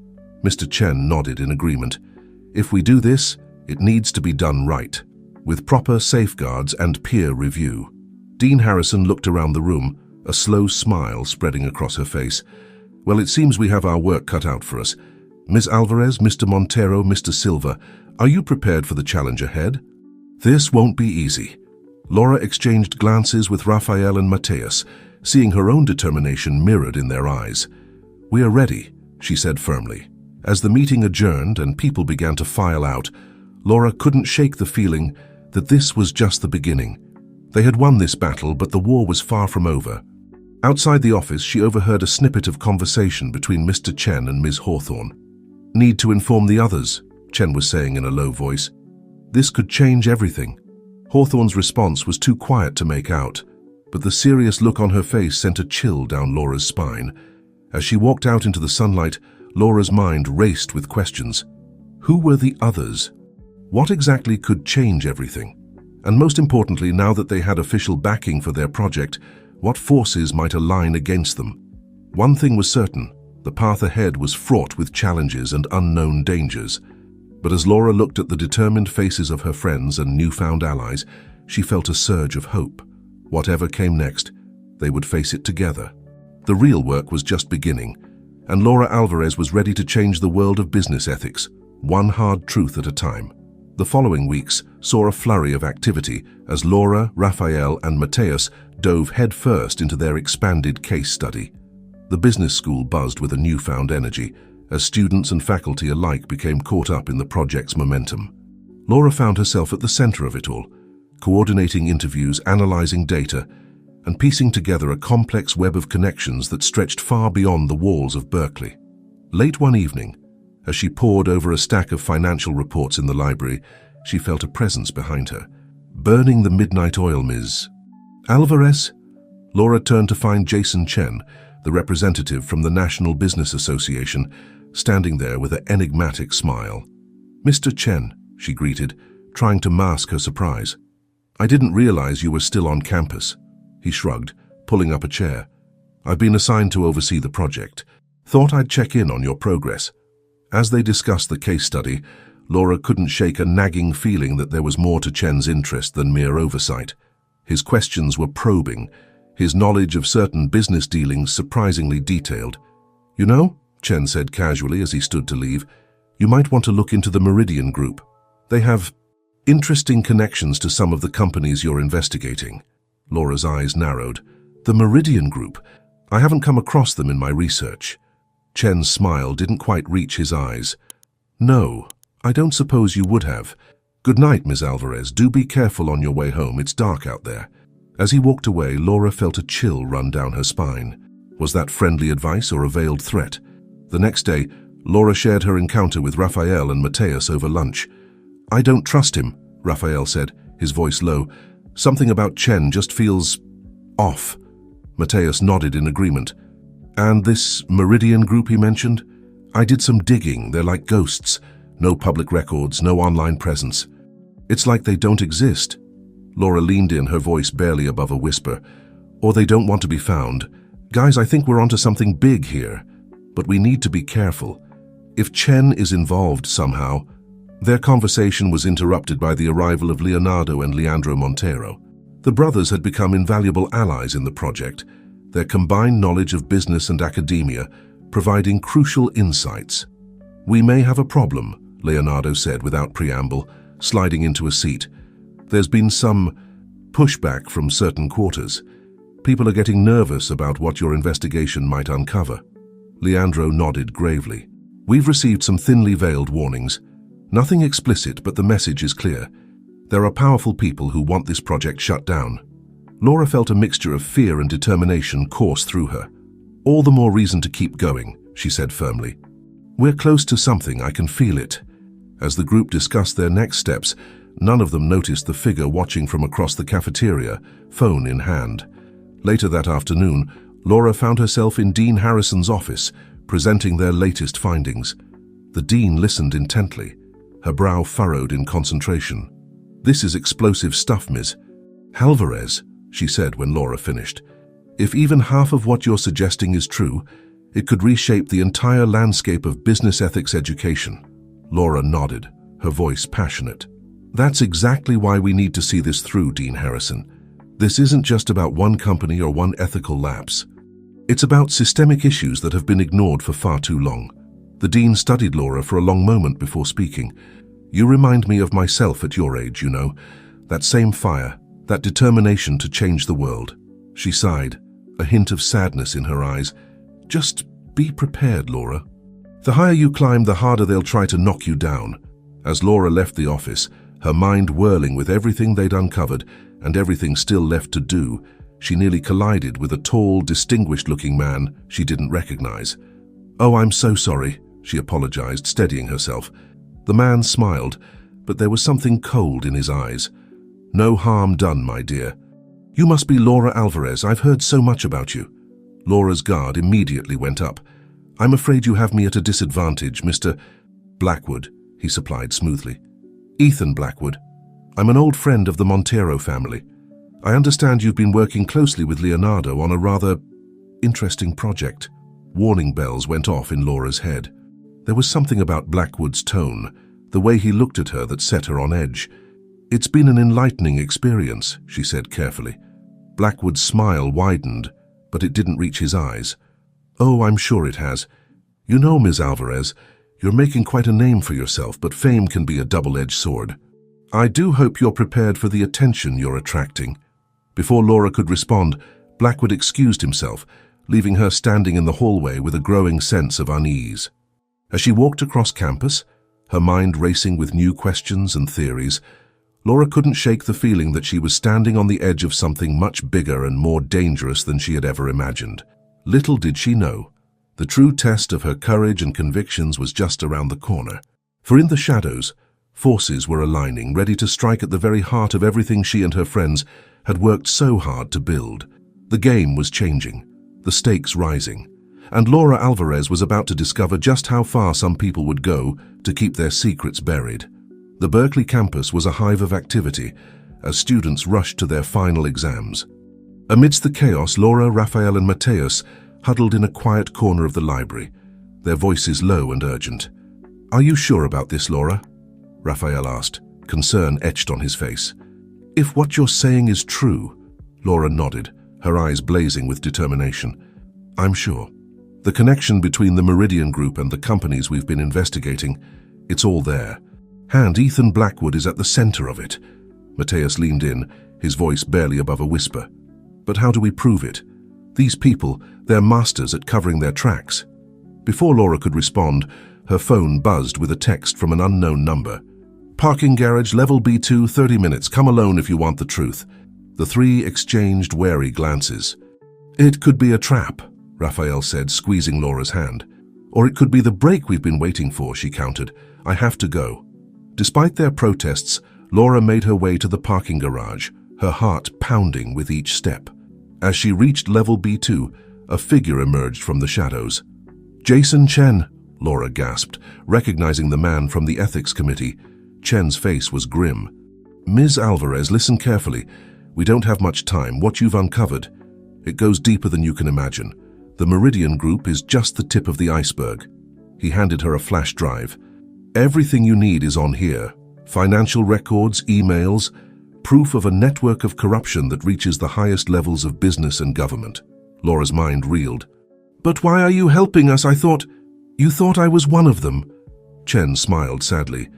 Mr. Chen nodded in agreement. "If we do this, it needs to be done right, with proper safeguards and peer review." Dean Harrison looked around the room, a slow smile spreading across her face. "Well, it seems we have our work cut out for us. Ms. Alvarez, Mr. Montero, Mr. Silva, are you prepared for the challenge ahead?" "This won't be easy." Laura exchanged glances with Raphael and Mateus, seeing her own determination mirrored in their eyes. "We are ready," she said firmly. As the meeting adjourned and people began to file out, Laura couldn't shake the feeling that this was just the beginning. They had won this battle, but the war was far from over. Outside the office, she overheard a snippet of conversation between Mr. Chen and Ms. Hawthorne. "Need to inform the others," Chen was saying in a low voice. "This could change everything." Hawthorne's response was too quiet to make out, but the serious look on her face sent a chill down Laura's spine. As she walked out into the sunlight, Laura's mind raced with questions. Who were the others? What exactly could change everything? And most importantly, now that they had official backing for their project, what forces might align against them? One thing was certain: the path ahead was fraught with challenges and unknown dangers. But as Laura looked at the determined faces of her friends and newfound allies, she felt a surge of hope. Whatever came next, they would face it together. The real work was just beginning, and Laura Alvarez was ready to change the world of business ethics, one hard truth at a time. The following weeks saw a flurry of activity as Laura, Raphael, and Mateus dove headfirst into their expanded case study. The business school buzzed with a newfound energy as students and faculty alike became caught up in the project's momentum. Laura found herself at the center of it all, coordinating interviews, analyzing data, and piecing together a complex web of connections that stretched far beyond the walls of Berkeley. Late one evening, as she pored over a stack of financial reports in the library, she felt a presence behind her. "Burning the midnight oil, Ms. Alvarez?" Laura turned to find Jason Chen, the representative from the National Business Association, standing there with an enigmatic smile. "Mr. Chen," she greeted, trying to mask her surprise. "I didn't realize you were still on campus." He shrugged, pulling up a chair. "I've been assigned to oversee the project. Thought I'd check in on your progress." As they discussed the case study, Laura couldn't shake a nagging feeling that there was more to Chen's interest than mere oversight. His questions were probing, his knowledge of certain business dealings surprisingly detailed. "You know," Chen said casually as he stood to leave, "you might want to look into the Meridian Group. They have Interesting connections to some of the companies you're investigating. Laura's eyes narrowed. The Meridian Group. I haven't come across them in my research. Chen's smile didn't quite reach his eyes. No, I don't suppose you would have. Good night, Ms. Alvarez. Do be careful on your way home. It's dark out there. As he walked away, Laura felt a chill run down her spine. Was that friendly advice or a veiled threat? The next day, Laura shared her encounter with Raphael and Mateus over lunch. I don't trust him, Raphael said, his voice low. Something about Chen just feels off. Mateus nodded in agreement. And this Meridian Group he mentioned? I did some digging. They're like ghosts. No public records, no online presence. It's like they don't exist. Laura leaned in, her voice barely above a whisper. Or they don't want to be found. Guys, I think we're onto something big here. But we need to be careful. If Chen is involved somehow. Their conversation was interrupted by the arrival of Leonardo and Leandro Montero. The brothers had become invaluable allies in the project, their combined knowledge of business and academia providing crucial insights. We may have a problem, Leonardo said without preamble, sliding into a seat. There's been some pushback from certain quarters. People are getting nervous about what your investigation might uncover. Leandro nodded gravely. We've received some thinly veiled warnings. Nothing explicit, but the message is clear. There are powerful people who want this project shut down. Laura felt a mixture of fear and determination course through her. All the more reason to keep going, she said firmly. We're close to something, I can feel it. As the group discussed their next steps, none of them noticed the figure watching from across the cafeteria, phone in hand. Later that afternoon, Laura found herself in Dean Harrison's office, presenting their latest findings. The dean listened intently, her brow furrowed in concentration. This is explosive stuff, Ms. Alvarez, she said when Laura finished. If even half of what you're suggesting is true, it could reshape the entire landscape of business ethics education. Laura nodded, her voice passionate. That's exactly why we need to see this through, Dean Harrison. This isn't just about one company or one ethical lapse. It's about systemic issues that have been ignored for far too long. The dean studied Laura for a long moment before speaking. You remind me of myself at your age, you know. That same fire, that determination to change the world. She sighed, a hint of sadness in her eyes. Just be prepared, Laura. The higher you climb, the harder they'll try to knock you down. As Laura left the office, her mind whirling with everything they'd uncovered and everything still left to do, she nearly collided with a tall, distinguished-looking man she didn't recognize. Oh, I'm so sorry, she apologized, steadying herself. The man smiled, but there was something cold in his eyes. No harm done, my dear. You must be Laura Alvarez. I've heard so much about you. Laura's guard immediately went up. I'm afraid you have me at a disadvantage, Mr. Blackwood, he supplied smoothly. Ethan Blackwood. I'm an old friend of the Montero family. I understand you've been working closely with Leonardo on a rather interesting project. Warning bells went off in Laura's head. There was something about Blackwood's tone, the way he looked at her that set her on edge. It's been an enlightening experience, she said carefully. Blackwood's smile widened, but it didn't reach his eyes. Oh, I'm sure it has. You know, Ms. Alvarez, you're making quite a name for yourself, but fame can be a double-edged sword. I do hope you're prepared for the attention you're attracting. Before Laura could respond, Blackwood excused himself, leaving her standing in the hallway with a growing sense of unease. As she walked across campus, her mind racing with new questions and theories, Laura couldn't shake the feeling that she was standing on the edge of something much bigger and more dangerous than she had ever imagined. Little did she know, the true test of her courage and convictions was just around the corner. For in the shadows, forces were aligning, ready to strike at the very heart of everything she and her friends had worked so hard to build. The game was changing, the stakes rising, and Laura Alvarez was about to discover just how far some people would go to keep their secrets buried. The Berkeley campus was a hive of activity as students rushed to their final exams. Amidst the chaos, Laura, Raphael, and Mateus huddled in a quiet corner of the library, their voices low and urgent. Are you sure about this, Laura? Raphael asked, concern etched on his face. If what you're saying is true, Laura nodded, her eyes blazing with determination. I'm sure. The connection between the Meridian Group and the companies we've been investigating, it's all there. And Ethan Blackwood is at the center of it. Mateus leaned in, his voice barely above a whisper. But how do we prove it? These people, they're masters at covering their tracks. Before Laura could respond, her phone buzzed with a text from an unknown number. Parking garage, level B2, 30 minutes. Come alone if you want the truth. The three exchanged wary glances. It could be a trap, Raphael said, squeezing Laura's hand. Or it could be the break we've been waiting for, she countered. I have to go. Despite their protests, Laura made her way to the parking garage, her heart pounding with each step. As she reached level B2, a figure emerged from the shadows. Jason Chen, Laura gasped, recognizing the man from the ethics committee. Chen's face was grim. Ms. Alvarez, listen carefully. We don't have much time. What you've uncovered, it goes deeper than you can imagine. The Meridian Group is just the tip of the iceberg. He handed her a flash drive. Everything you need is on here. Financial records, emails, proof of a network of corruption that reaches the highest levels of business and government. Laura's mind reeled. But why are you helping us? You thought I was one of them. Chen smiled sadly.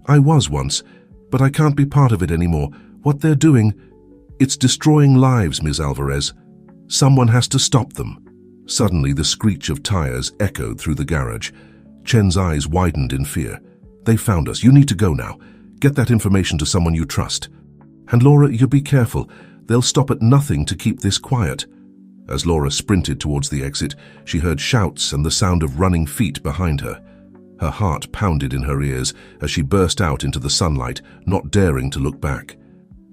I was once, but I can't be part of it anymore. What they're doing, it's destroying lives, Ms. Alvarez. Someone has to stop them. Suddenly, the screech of tires echoed through the garage. Chen's eyes widened in fear. They found us. You need to go now. Get that information to someone you trust. And Laura, you be careful. They'll stop at nothing to keep this quiet. As Laura sprinted towards the exit, she heard shouts and the sound of running feet behind her. Her heart pounded in her ears as she burst out into the sunlight, not daring to look back.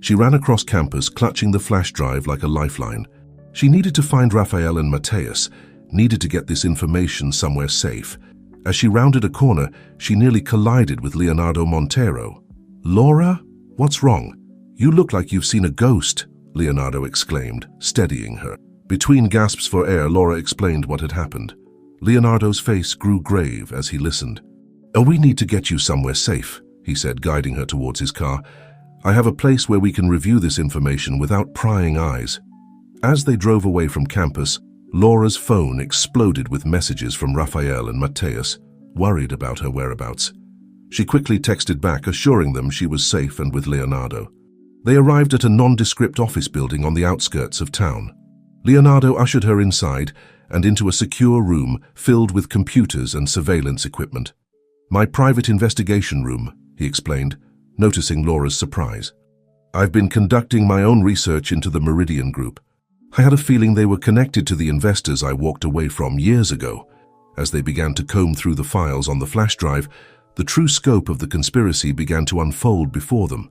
She ran across campus, clutching the flash drive like a lifeline. She needed to find Raphael and Mateus, needed to get this information somewhere safe. As she rounded a corner, she nearly collided with Leonardo Montero. Laura? What's wrong? You look like you've seen a ghost, Leonardo exclaimed, steadying her. Between gasps for air, Laura explained what had happened. Leonardo's face grew grave as he listened. Oh, we need to get you somewhere safe, he said, guiding her towards his car. I have a place where we can review this information without prying eyes. As they drove away from campus, Laura's phone exploded with messages from Raphael and Mateus, worried about her whereabouts. She quickly texted back, assuring them she was safe and with Leonardo. They arrived at a nondescript office building on the outskirts of town. Leonardo ushered her inside and into a secure room filled with computers and surveillance equipment. My private investigation room, he explained, noticing Laura's surprise. I've been conducting my own research into the Meridian Group. I had a feeling they were connected to the investors I walked away from years ago. As they began to comb through the files on the flash drive, the true scope of the conspiracy began to unfold before them.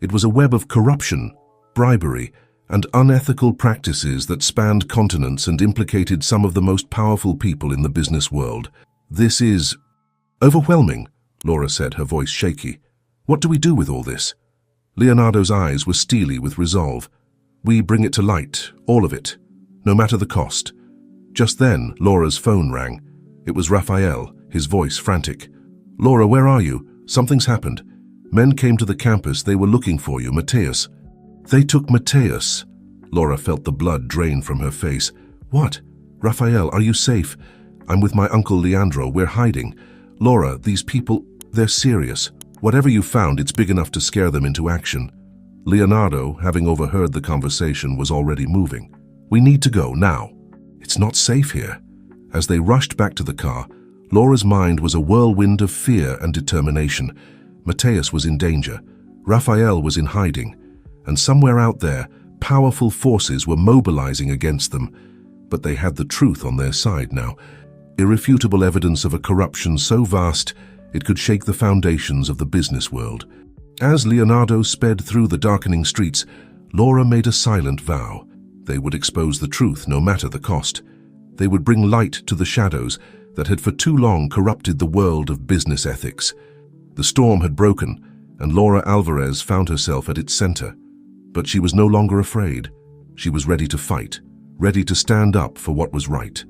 It was a web of corruption, bribery, and unethical practices that spanned continents and implicated some of the most powerful people in the business world. This is overwhelming, Laura said, her voice shaky. What do we do with all this? Leonardo's eyes were steely with resolve. We bring it to light, all of it, no matter the cost. Just then, Laura's phone rang. It was Raphael, his voice frantic. Laura, where are you? Something's happened. Men came to the campus. They were looking for you, Mateus. They took Mateus. Laura felt the blood drain from her face. What? Raphael, are you safe? I'm with my uncle Leandro. We're hiding. Laura, these people, they're serious. Whatever you found, it's big enough to scare them into action. Leonardo, having overheard the conversation, was already moving. We need to go, now. It's not safe here. As they rushed back to the car, Laura's mind was a whirlwind of fear and determination. Mateus was in danger. Raphael was in hiding. And somewhere out there, powerful forces were mobilizing against them. But they had the truth on their side now. Irrefutable evidence of a corruption so vast, it could shake the foundations of the business world. As Leonardo sped through the darkening streets, Laura made a silent vow. They would expose the truth, no matter the cost. They would bring light to the shadows that had for too long corrupted the world of business ethics. The storm had broken, and Laura Alvarez found herself at its center. But she was no longer afraid. She was ready to fight, ready to stand up for what was right.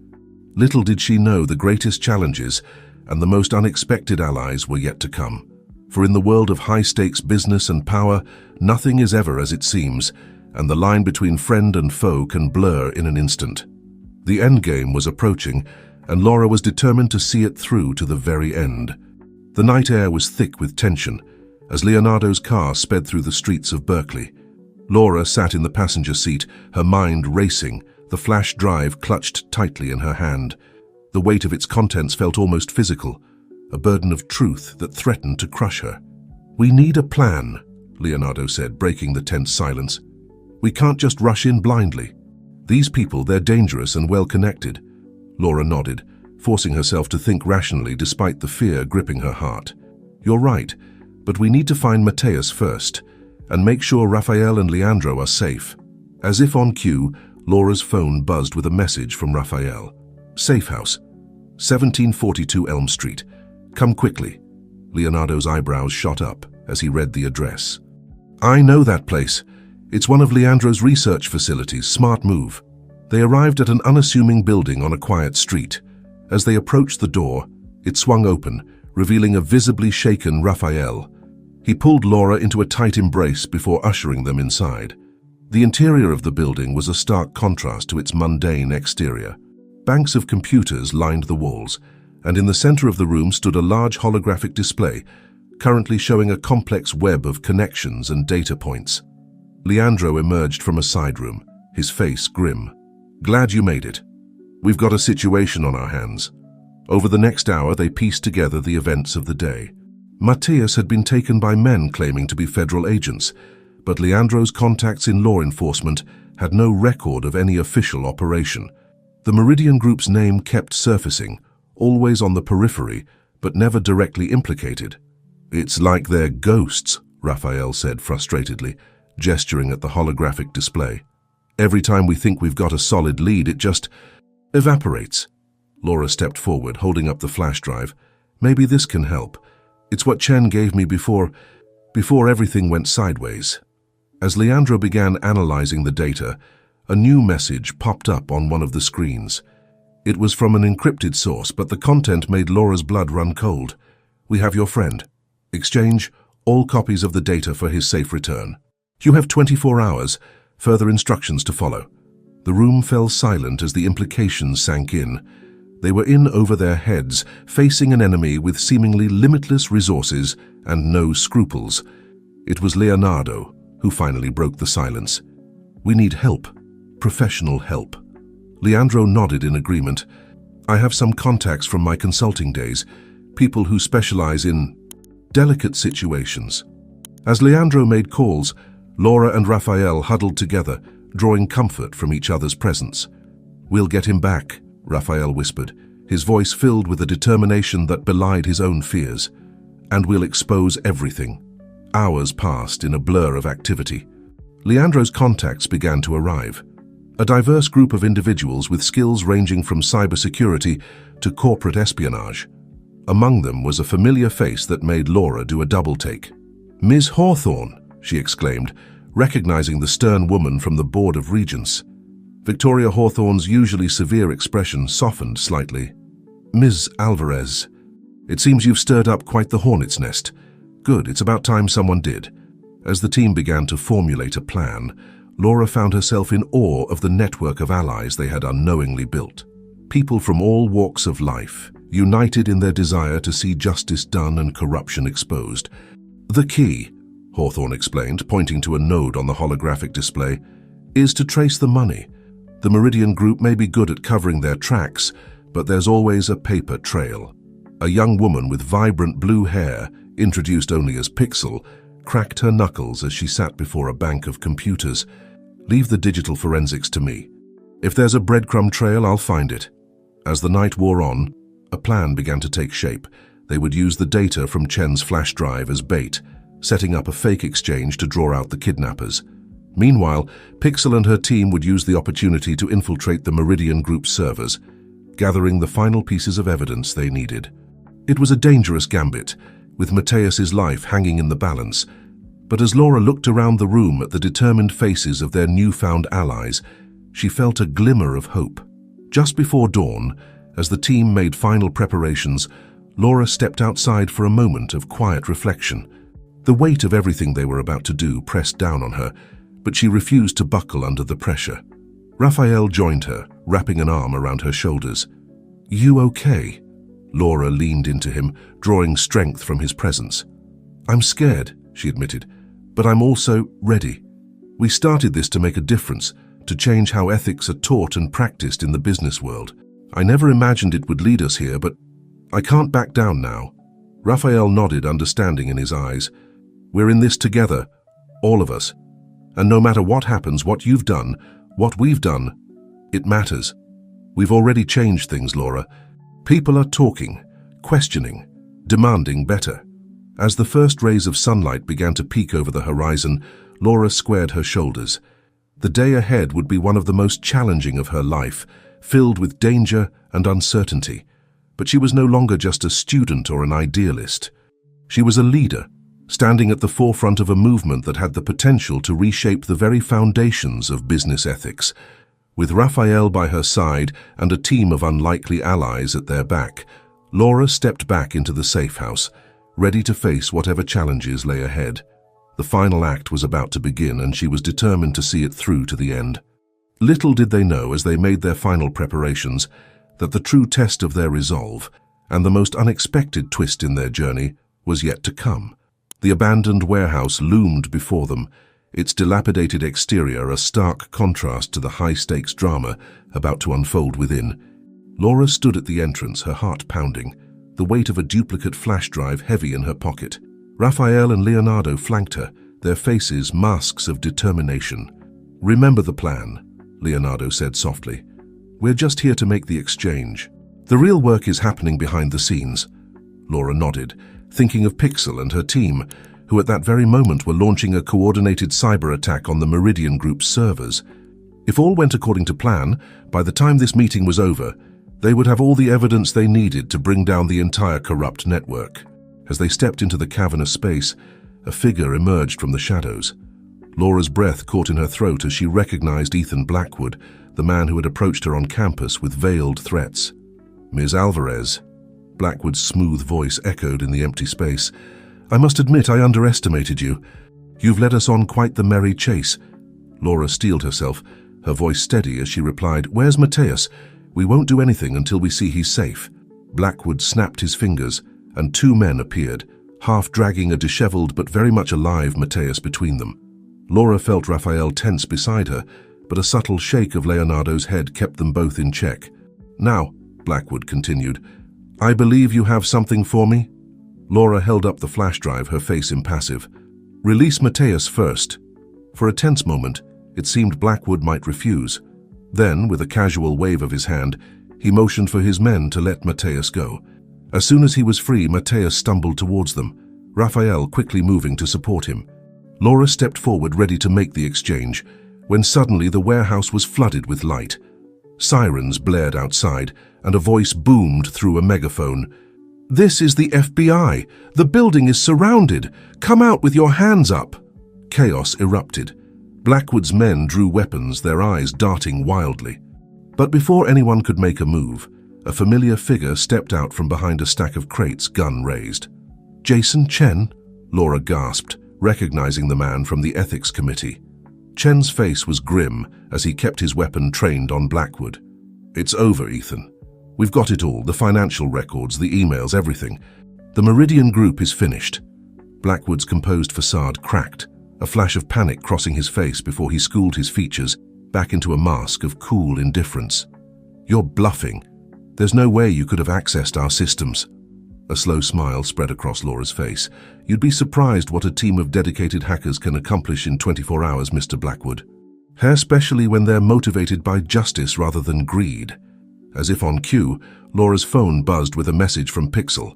Little did she know the greatest challenges and the most unexpected allies were yet to come. For in the world of high-stakes business and power, nothing is ever as it seems, and the line between friend and foe can blur in an instant. The endgame was approaching, and Laura was determined to see it through to the very end. The night air was thick with tension, as Leonardo's car sped through the streets of Berkeley. Laura sat in the passenger seat, her mind racing, the flash drive clutched tightly in her hand. The weight of its contents felt almost physical, a burden of truth that threatened to crush her. "We need a plan," Leonardo said, breaking the tense silence. "We can't just rush in blindly. These people, they're dangerous and well-connected." Laura nodded, forcing herself to think rationally despite the fear gripping her heart. "You're right, but we need to find Mateus first, and make sure Raphael and Leandro are safe." As if on cue, Laura's phone buzzed with a message from Raphael. "Safe house, 1742 Elm Street. Come quickly." Leonardo's eyebrows shot up as he read the address. "I know that place. It's one of Leandro's research facilities. Smart move." They arrived at an unassuming building on a quiet street. As they approached the door, it swung open, revealing a visibly shaken Raphael. He pulled Laura into a tight embrace before ushering them inside. The interior of the building was a stark contrast to its mundane exterior. Banks of computers lined the walls, and in the center of the room stood a large holographic display, currently showing a complex web of connections and data points. Leandro emerged from a side room, his face grim. "Glad you made it. We've got a situation on our hands." Over the next hour, they pieced together the events of the day. Mateus had been taken by men claiming to be federal agents, but Leandro's contacts in law enforcement had no record of any official operation. The Meridian Group's name kept surfacing, always on the periphery, but never directly implicated. "It's like they're ghosts," Raphael said frustratedly, gesturing at the holographic display. "Every time we think we've got a solid lead, it just evaporates." Laura stepped forward, holding up the flash drive. "Maybe this can help. It's what Chen gave me before everything went sideways." As Leandro began analyzing the data, a new message popped up on one of the screens. It was from an encrypted source, but the content made Laura's blood run cold. "We have your friend. Exchange all copies of the data for his safe return. You have 24 hours. Further instructions to follow." The room fell silent as the implications sank in. They were in over their heads, facing an enemy with seemingly limitless resources and no scruples. It was Leonardo who finally broke the silence. "We need help. Professional help." Leandro nodded in agreement. "I have some contacts from my consulting days, people who specialize in delicate situations." As Leandro made calls, Laura and Raphael huddled together, drawing comfort from each other's presence. "We'll get him back," Raphael whispered, his voice filled with a determination that belied his own fears. "And we'll expose everything." Hours passed in a blur of activity. Leandro's contacts began to arrive. A diverse group of individuals with skills ranging from cybersecurity to corporate espionage. Among them was a familiar face that made Laura do a double-take. "Ms. Hawthorne," she exclaimed, recognizing the stern woman from the Board of Regents. Victoria Hawthorne's usually severe expression softened slightly. "Ms. Alvarez, it seems you've stirred up quite the hornet's nest. Good, it's about time someone did." As the team began to formulate a plan, Laura found herself in awe of the network of allies they had unknowingly built. People from all walks of life, united in their desire to see justice done and corruption exposed. "The key," Hawthorne explained, pointing to a node on the holographic display, "is to trace the money. The Meridian Group may be good at covering their tracks, but there's always a paper trail." A young woman with vibrant blue hair, introduced only as Pixel, cracked her knuckles as she sat before a bank of computers. "Leave the digital forensics to me. If there's a breadcrumb trail, I'll find it." As the night wore on, a plan began to take shape. They would use the data from Chen's flash drive as bait, setting up a fake exchange to draw out the kidnappers. Meanwhile, Pixel and her team would use the opportunity to infiltrate the Meridian Group's servers, gathering the final pieces of evidence they needed. It was a dangerous gambit, with Mateus's life hanging in the balance, but as Laura looked around the room at the determined faces of their newfound allies, she felt a glimmer of hope. Just before dawn, as the team made final preparations, Laura stepped outside for a moment of quiet reflection. The weight of everything they were about to do pressed down on her, but she refused to buckle under the pressure. Raphael joined her, wrapping an arm around her shoulders. "You okay?" Laura leaned into him, drawing strength from his presence. "I'm scared," she admitted, "but I'm also ready. We started this to make a difference, to change how ethics are taught and practiced in the business world. I never imagined it would lead us here, but I can't back down now." Raphael nodded, understanding in his eyes. "We're in this together, all of us. And no matter what happens, what you've done, what we've done, it matters. We've already changed things, Laura. People are talking, questioning, demanding better." As the first rays of sunlight began to peek over the horizon, Laura squared her shoulders. The day ahead would be one of the most challenging of her life, filled with danger and uncertainty. But she was no longer just a student or an idealist. She was a leader, standing at the forefront of a movement that had the potential to reshape the very foundations of business ethics. With Raphael by her side and a team of unlikely allies at their back, Laura stepped back into the safe house, ready to face whatever challenges lay ahead. The final act was about to begin, and she was determined to see it through to the end. Little did they know, as they made their final preparations, that the true test of their resolve, and the most unexpected twist in their journey, was yet to come. The abandoned warehouse loomed before them, its dilapidated exterior a stark contrast to the high-stakes drama about to unfold within. Laura stood at the entrance, her heart pounding, the weight of a duplicate flash drive heavy in her pocket. Raphael and Leonardo flanked her, their faces masks of determination. "Remember the plan," Leonardo said softly. "We're just here to make the exchange. The real work is happening behind the scenes." Laura nodded, thinking of Pixel and her team, who at that very moment were launching a coordinated cyber attack on the Meridian Group's servers. If all went according to plan, by the time this meeting was over, they would have all the evidence they needed to bring down the entire corrupt network. As they stepped into the cavernous space, a figure emerged from the shadows. Laura's breath caught in her throat as she recognized Ethan Blackwood, the man who had approached her on campus with veiled threats. "Ms. Alvarez," Blackwood's smooth voice echoed in the empty space. "I must admit I underestimated you. You've led us on quite the merry chase." Laura steeled herself, her voice steady as she replied, "Where's Mateus? We won't do anything until we see he's safe." Blackwood snapped his fingers, and two men appeared, half dragging a disheveled but very much alive Mateus between them. Laura felt Raphael tense beside her, but a subtle shake of Leonardo's head kept them both in check. "Now," Blackwood continued, "I believe you have something for me?" Laura held up the flash drive, her face impassive. "Release Mateus first." For a tense moment, it seemed Blackwood might refuse. Then, with a casual wave of his hand, he motioned for his men to let Mateus go. As soon as he was free, Mateus stumbled towards them, Raphael quickly moving to support him. Laura stepped forward, ready to make the exchange, when suddenly the warehouse was flooded with light. Sirens blared outside, and a voice boomed through a megaphone. "This is the FBI! The building is surrounded! Come out with your hands up!" Chaos erupted. Blackwood's men drew weapons, their eyes darting wildly. But before anyone could make a move, a familiar figure stepped out from behind a stack of crates, gun raised. "Jason Chen?" Laura gasped, recognizing the man from the ethics committee. Chen's face was grim as he kept his weapon trained on Blackwood. "It's over, Ethan. We've got it all, the financial records, the emails, everything. The Meridian Group is finished." Blackwood's composed facade cracked, a flash of panic crossing his face before he schooled his features back into a mask of cool indifference. "You're bluffing. There's no way you could have accessed our systems." A slow smile spread across Laura's face. "You'd be surprised what a team of dedicated hackers can accomplish in 24 hours, Mr. Blackwood. Especially when they're motivated by justice rather than greed." As if on cue, Laura's phone buzzed with a message from Pixel.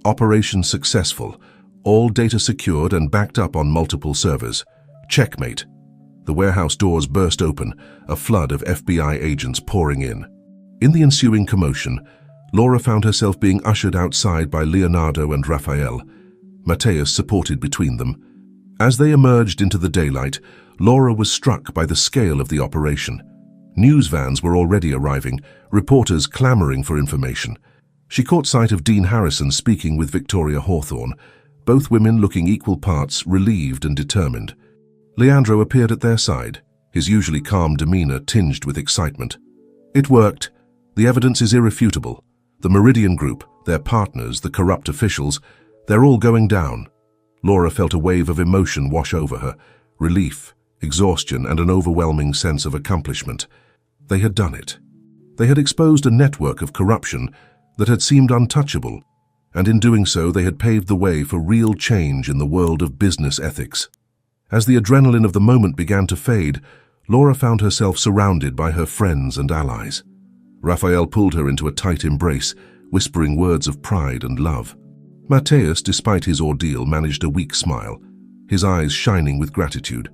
"Operation successful. All data secured and backed up on multiple servers. Checkmate." The warehouse doors burst open, a flood of FBI agents pouring in. In the ensuing commotion, Laura found herself being ushered outside by Leonardo and Raphael, Mateus supported between them. As they emerged into the daylight, Laura was struck by the scale of the operation. News vans were already arriving, reporters clamoring for information. She caught sight of Dean Harrison speaking with Victoria Hawthorne, both women looking equal parts relieved and determined. Leandro appeared at their side, his usually calm demeanor tinged with excitement. "It worked. The evidence is irrefutable. The Meridian Group, their partners, the corrupt officials, they're all going down." Laura felt a wave of emotion wash over her, relief, exhaustion, and an overwhelming sense of accomplishment. They had done it. They had exposed a network of corruption that had seemed untouchable, and in doing so they had paved the way for real change in the world of business ethics. As the adrenaline of the moment began to fade, Laura found herself surrounded by her friends and allies. Raphael pulled her into a tight embrace, whispering words of pride and love. Mateus, despite his ordeal, managed a weak smile, his eyes shining with gratitude.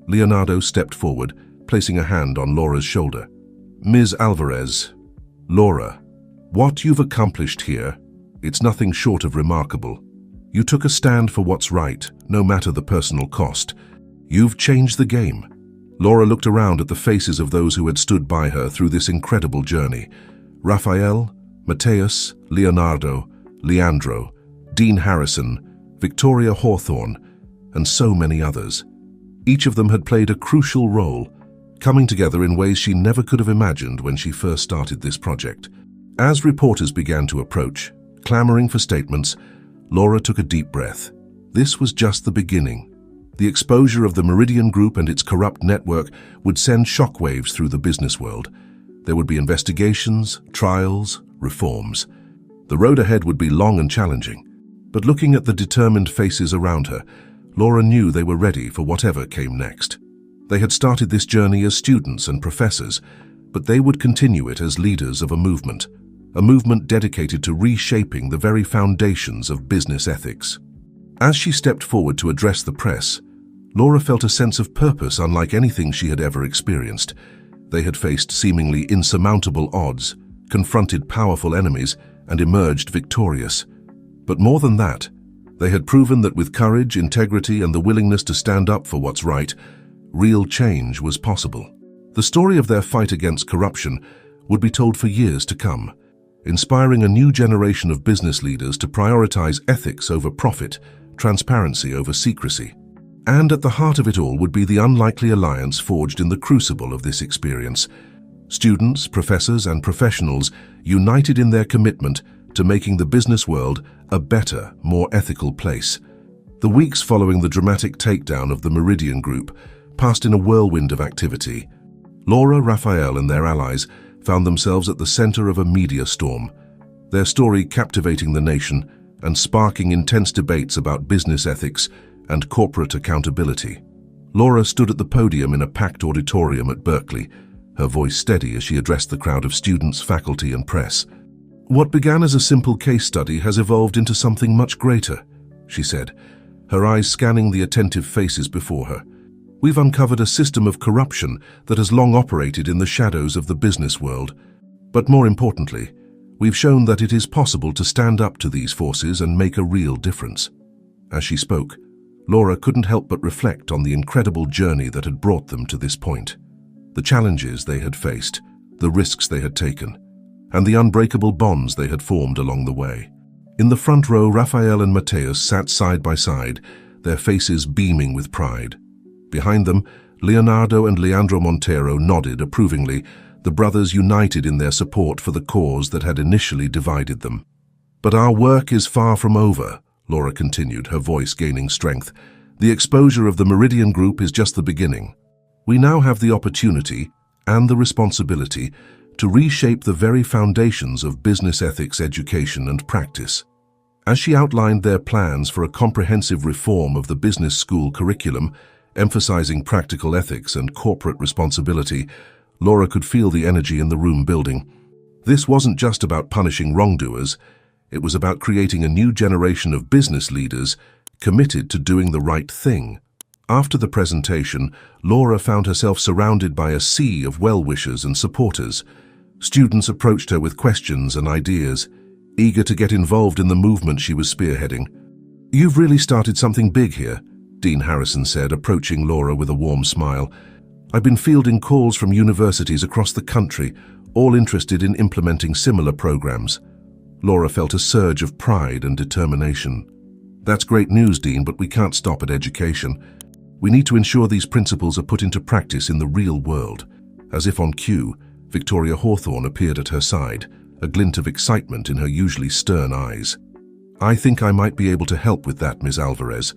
Leonardo stepped forward, placing a hand on Laura's shoulder. "Ms. Alvarez, Laura, what you've accomplished here, it's nothing short of remarkable. You took a stand for what's right, no matter the personal cost. You've changed the game." Laura looked around at the faces of those who had stood by her through this incredible journey. Raphael, Mateus, Leonardo, Leandro, Dean Harrison, Victoria Hawthorne, and so many others. Each of them had played a crucial role, coming together in ways she never could have imagined when she first started this project. As reporters began to approach, clamoring for statements, Laura took a deep breath. This was just the beginning. The exposure of the Meridian Group and its corrupt network would send shockwaves through the business world. There would be investigations, trials, reforms. The road ahead would be long and challenging. But looking at the determined faces around her, Laura knew they were ready for whatever came next. They had started this journey as students and professors, but they would continue it as leaders of a movement dedicated to reshaping the very foundations of business ethics. As she stepped forward to address the press, Laura felt a sense of purpose unlike anything she had ever experienced. They had faced seemingly insurmountable odds, confronted powerful enemies, and emerged victorious. But more than that, they had proven that with courage, integrity, and the willingness to stand up for what's right, real change was possible. The story of their fight against corruption would be told for years to come, inspiring a new generation of business leaders to prioritize ethics over profit, transparency over secrecy. And at the heart of it all would be the unlikely alliance forged in the crucible of this experience. Students, professors, and professionals united in their commitment to making the business world a better, more ethical place. The weeks following the dramatic takedown of the Meridian Group passed in a whirlwind of activity. Laura, Raphael, and their allies found themselves at the center of a media storm, their story captivating the nation and sparking intense debates about business ethics and corporate accountability. Laura stood at the podium in a packed auditorium at Berkeley, her voice steady as she addressed the crowd of students, faculty, and press. "What began as a simple case study has evolved into something much greater," she said, her eyes scanning the attentive faces before her. "We've uncovered a system of corruption that has long operated in the shadows of the business world. But more importantly, we've shown that it is possible to stand up to these forces and make a real difference." As she spoke, Laura couldn't help but reflect on the incredible journey that had brought them to this point. The challenges they had faced, the risks they had taken, and the unbreakable bonds they had formed along the way. In the front row, Raphael and Mateus sat side by side, their faces beaming with pride. Behind them, Leonardo and Leandro Montero nodded approvingly, the brothers united in their support for the cause that had initially divided them. "But our work is far from over," Laura continued, her voice gaining strength. "The exposure of the Meridian Group is just the beginning. We now have the opportunity and the responsibility to reshape the very foundations of business ethics education and practice." As she outlined their plans for a comprehensive reform of the business school curriculum, emphasizing practical ethics and corporate responsibility, Laura could feel the energy in the room building. This wasn't just about punishing wrongdoers. It was about creating a new generation of business leaders committed to doing the right thing. After the presentation, Laura found herself surrounded by a sea of well-wishers and supporters. Students approached her with questions and ideas, eager to get involved in the movement she was spearheading. "You've really started something big here," Dean Harrison said, approaching Laura with a warm smile. "I've been fielding calls from universities across the country, all interested in implementing similar programs." Laura felt a surge of pride and determination. "That's great news, Dean, but we can't stop at education. We need to ensure these principles are put into practice in the real world." As if on cue, Victoria Hawthorne appeared at her side, a glint of excitement in her usually stern eyes. "I think I might be able to help with that, Ms. Alvarez,"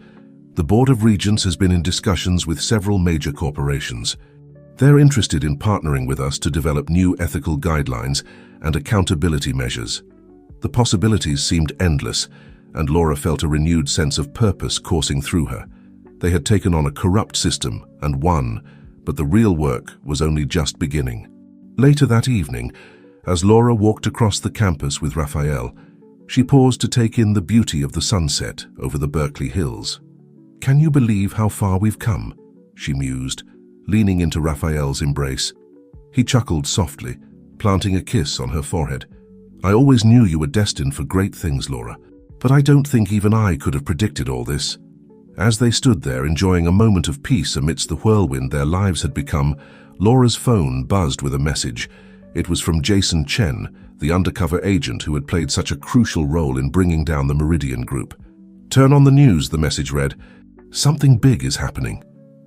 The Board of Regents has been in discussions with several major corporations. They're interested in partnering with us to develop new ethical guidelines and accountability measures. The possibilities seemed endless, and Laura felt a renewed sense of purpose coursing through her. They had taken on a corrupt system and won, but the real work was only just beginning. Later that evening, as Laura walked across the campus with Raphael, she paused to take in the beauty of the sunset over the Berkeley Hills. "Can you believe how far we've come?" she mused, leaning into Raphael's embrace. He chuckled softly, planting a kiss on her forehead. "I always knew you were destined for great things, Laura, but I don't think even I could have predicted all this." As they stood there enjoying a moment of peace amidst the whirlwind their lives had become, Laura's phone buzzed with a message. It was from Jason Chen, the undercover agent who had played such a crucial role in bringing down the Meridian Group. "Turn on the news," the message read. "Something big is happening."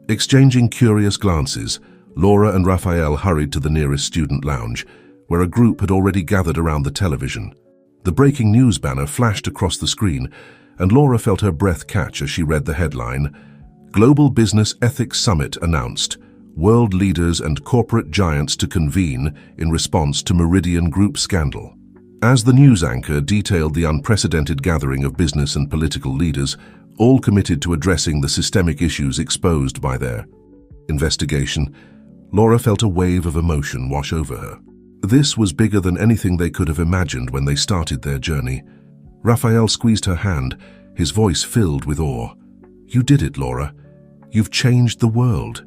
Exchanging curious glances, Laura and Raphael hurried to the nearest student lounge, where a group had already gathered around the television. The breaking news banner flashed across the screen, and Laura felt her breath catch as she read the headline, "Global Business Ethics Summit announced. World leaders and corporate giants to convene in response to Meridian Group scandal." As the news anchor detailed the unprecedented gathering of business and political leaders, all committed to addressing the systemic issues exposed by their investigation, Laura felt a wave of emotion wash over her. This was bigger than anything they could have imagined when they started their journey. Raphael squeezed her hand, his voice filled with awe. "You did it, Laura. You've changed the world."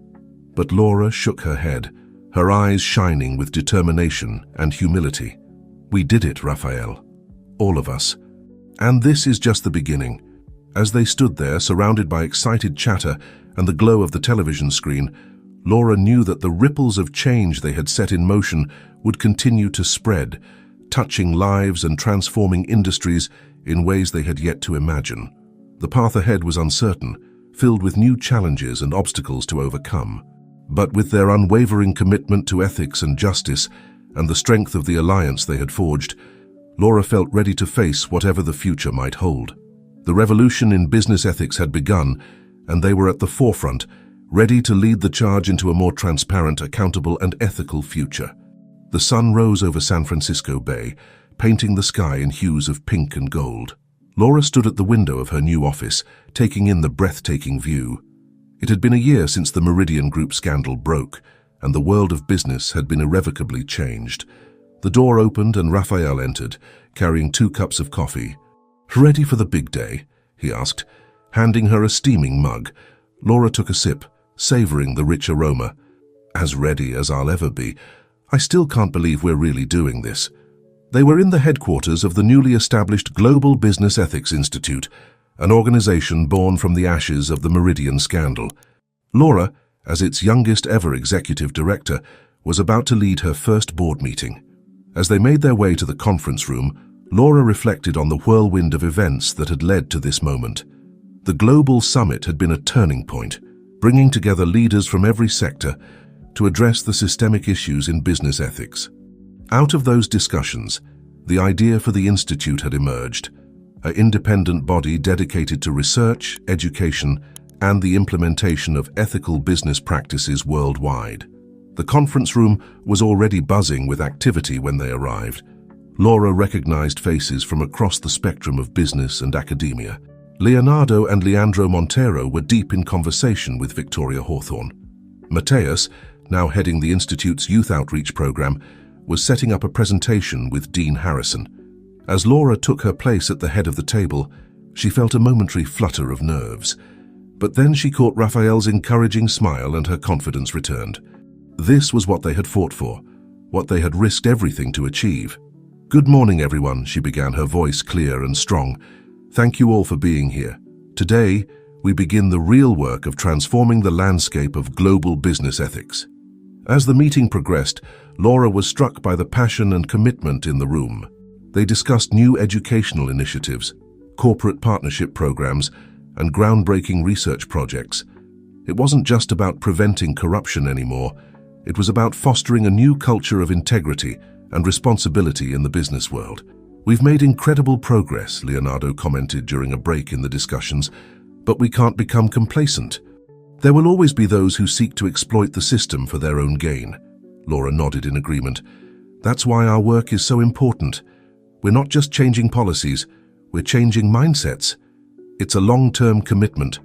But Laura shook her head, her eyes shining with determination and humility. "We did it, Raphael. All of us. And this is just the beginning." As they stood there, surrounded by excited chatter and the glow of the television screen, Laura knew that the ripples of change they had set in motion would continue to spread, touching lives and transforming industries in ways they had yet to imagine. The path ahead was uncertain, filled with new challenges and obstacles to overcome. But with their unwavering commitment to ethics and justice and the strength of the alliance they had forged, Laura felt ready to face whatever the future might hold. The revolution in business ethics had begun, and they were at the forefront, ready to lead the charge into a more transparent, accountable, and ethical future. The sun rose over San Francisco Bay, painting the sky in hues of pink and gold. Laura stood at the window of her new office, taking in the breathtaking view. It had been a year since the Meridian Group scandal broke, and the world of business had been irrevocably changed. The door opened and Raphael entered, carrying 2 cups of coffee. "Ready for the big day?" he asked, handing her a steaming mug. Laura took a sip, savoring the rich aroma. "As ready as I'll ever be. I still can't believe we're really doing this." They were in the headquarters of the newly established Global Business Ethics Institute, an organization born from the ashes of the Meridian scandal. Laura, as its youngest ever executive director, was about to lead her first board meeting. As they made their way to the conference room, Laura reflected on the whirlwind of events that had led to this moment. The global summit had been a turning point, bringing together leaders from every sector to address the systemic issues in business ethics. Out of those discussions, the idea for the institute had emerged, an independent body dedicated to research, education, and the implementation of ethical business practices worldwide. The conference room was already buzzing with activity when they arrived. Laura recognized faces from across the spectrum of business and academia. Leonardo and Leandro Montero were deep in conversation with Victoria Hawthorne. Mateus, now heading the Institute's youth outreach program, was setting up a presentation with Dean Harrison. As Laura took her place at the head of the table, she felt a momentary flutter of nerves. But then she caught Raphael's encouraging smile and her confidence returned. This was what they had fought for, what they had risked everything to achieve. "Good morning, everyone," she began, her voice clear and strong. "Thank you all for being here. Today, we begin the real work of transforming the landscape of global business ethics." As the meeting progressed, Laura was struck by the passion and commitment in the room. They discussed new educational initiatives, corporate partnership programs, and groundbreaking research projects. It wasn't just about preventing corruption anymore. It was about fostering a new culture of integrity and responsibility in the business world. "We've made incredible progress," Leonardo commented during a break in the discussions, but we can't become complacent. There will always be those who seek to exploit the system for their own gain. Laura nodded in agreement. That's why our work is so important. We're not just changing policies, we're changing mindsets. It's a long-term commitment,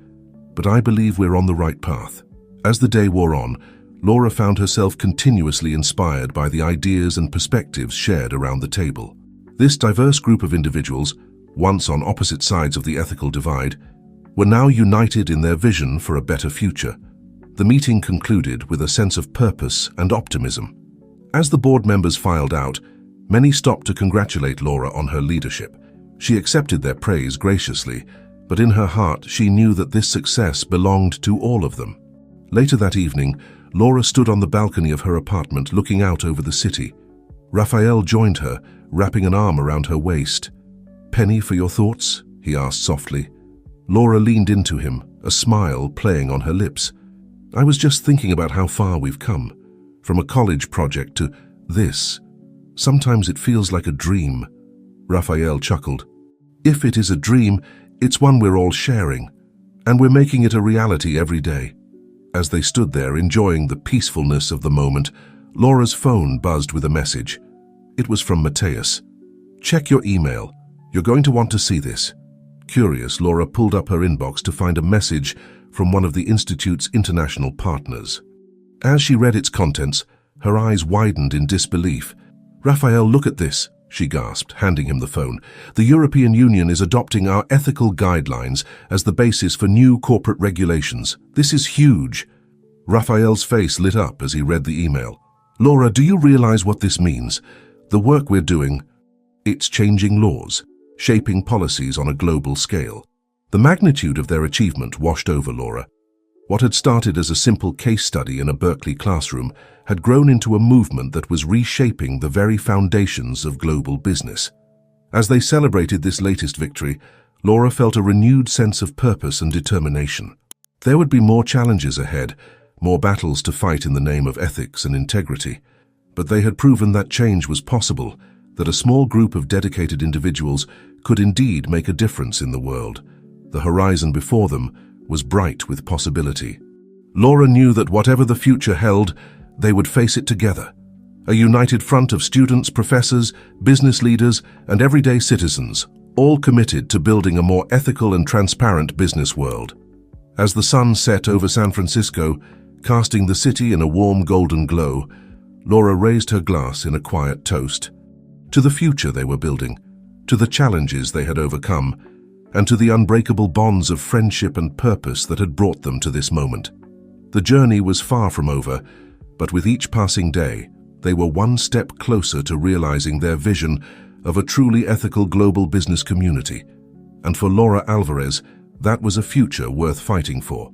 but I believe we're on the right path. As the day wore on, Laura found herself continuously inspired by the ideas and perspectives shared around the table. This diverse group of individuals, once on opposite sides of the ethical divide, were now united in their vision for a better future. The meeting concluded with a sense of purpose and optimism. As the board members filed out, many stopped to congratulate Laura on her leadership. She accepted their praise graciously, but in her heart she knew that this success belonged to all of them. Later that evening, Laura stood on the balcony of her apartment looking out over the city. Raphael joined her, wrapping an arm around her waist. "Penny for your thoughts?" he asked softly. Laura leaned into him, a smile playing on her lips. "I was just thinking about how far we've come, from a college project to this. Sometimes it feels like a dream." Raphael chuckled. "If it is a dream, it's one we're all sharing, and we're making it a reality every day." As they stood there enjoying the peacefulness of the moment, Laura's phone buzzed with a message. It was from Mateus. "Check your email. You're going to want to see this." Curious, Laura pulled up her inbox to find a message from one of the Institute's international partners. As she read its contents, her eyes widened in disbelief. "Raphael, look at this," she gasped, handing him the phone. "The European Union is adopting our ethical guidelines as the basis for new corporate regulations. This is huge." Raphael's face lit up as he read the email. "Laura, do you realize what this means? The work we're doing, it's changing laws, shaping policies on a global scale." The magnitude of their achievement washed over Laura. What had started as a simple case study in a Berkeley classroom had grown into a movement that was reshaping the very foundations of global business. As they celebrated this latest victory, Laura felt a renewed sense of purpose and determination. There would be more challenges ahead, more battles to fight in the name of ethics and integrity, but they had proven that change was possible, that a small group of dedicated individuals could indeed make a difference in the world. The horizon before them was bright with possibility. Laura knew that whatever the future held, they would face it together. A united front of students, professors, business leaders, and everyday citizens, all committed to building a more ethical and transparent business world. As the sun set over San Francisco, casting the city in a warm golden glow, Laura raised her glass in a quiet toast. To the future they were building, to the challenges they had overcome, and to the unbreakable bonds of friendship and purpose that had brought them to this moment. The journey was far from over, but with each passing day, they were one step closer to realizing their vision of a truly ethical global business community. And for Laura Alvarez, that was a future worth fighting for.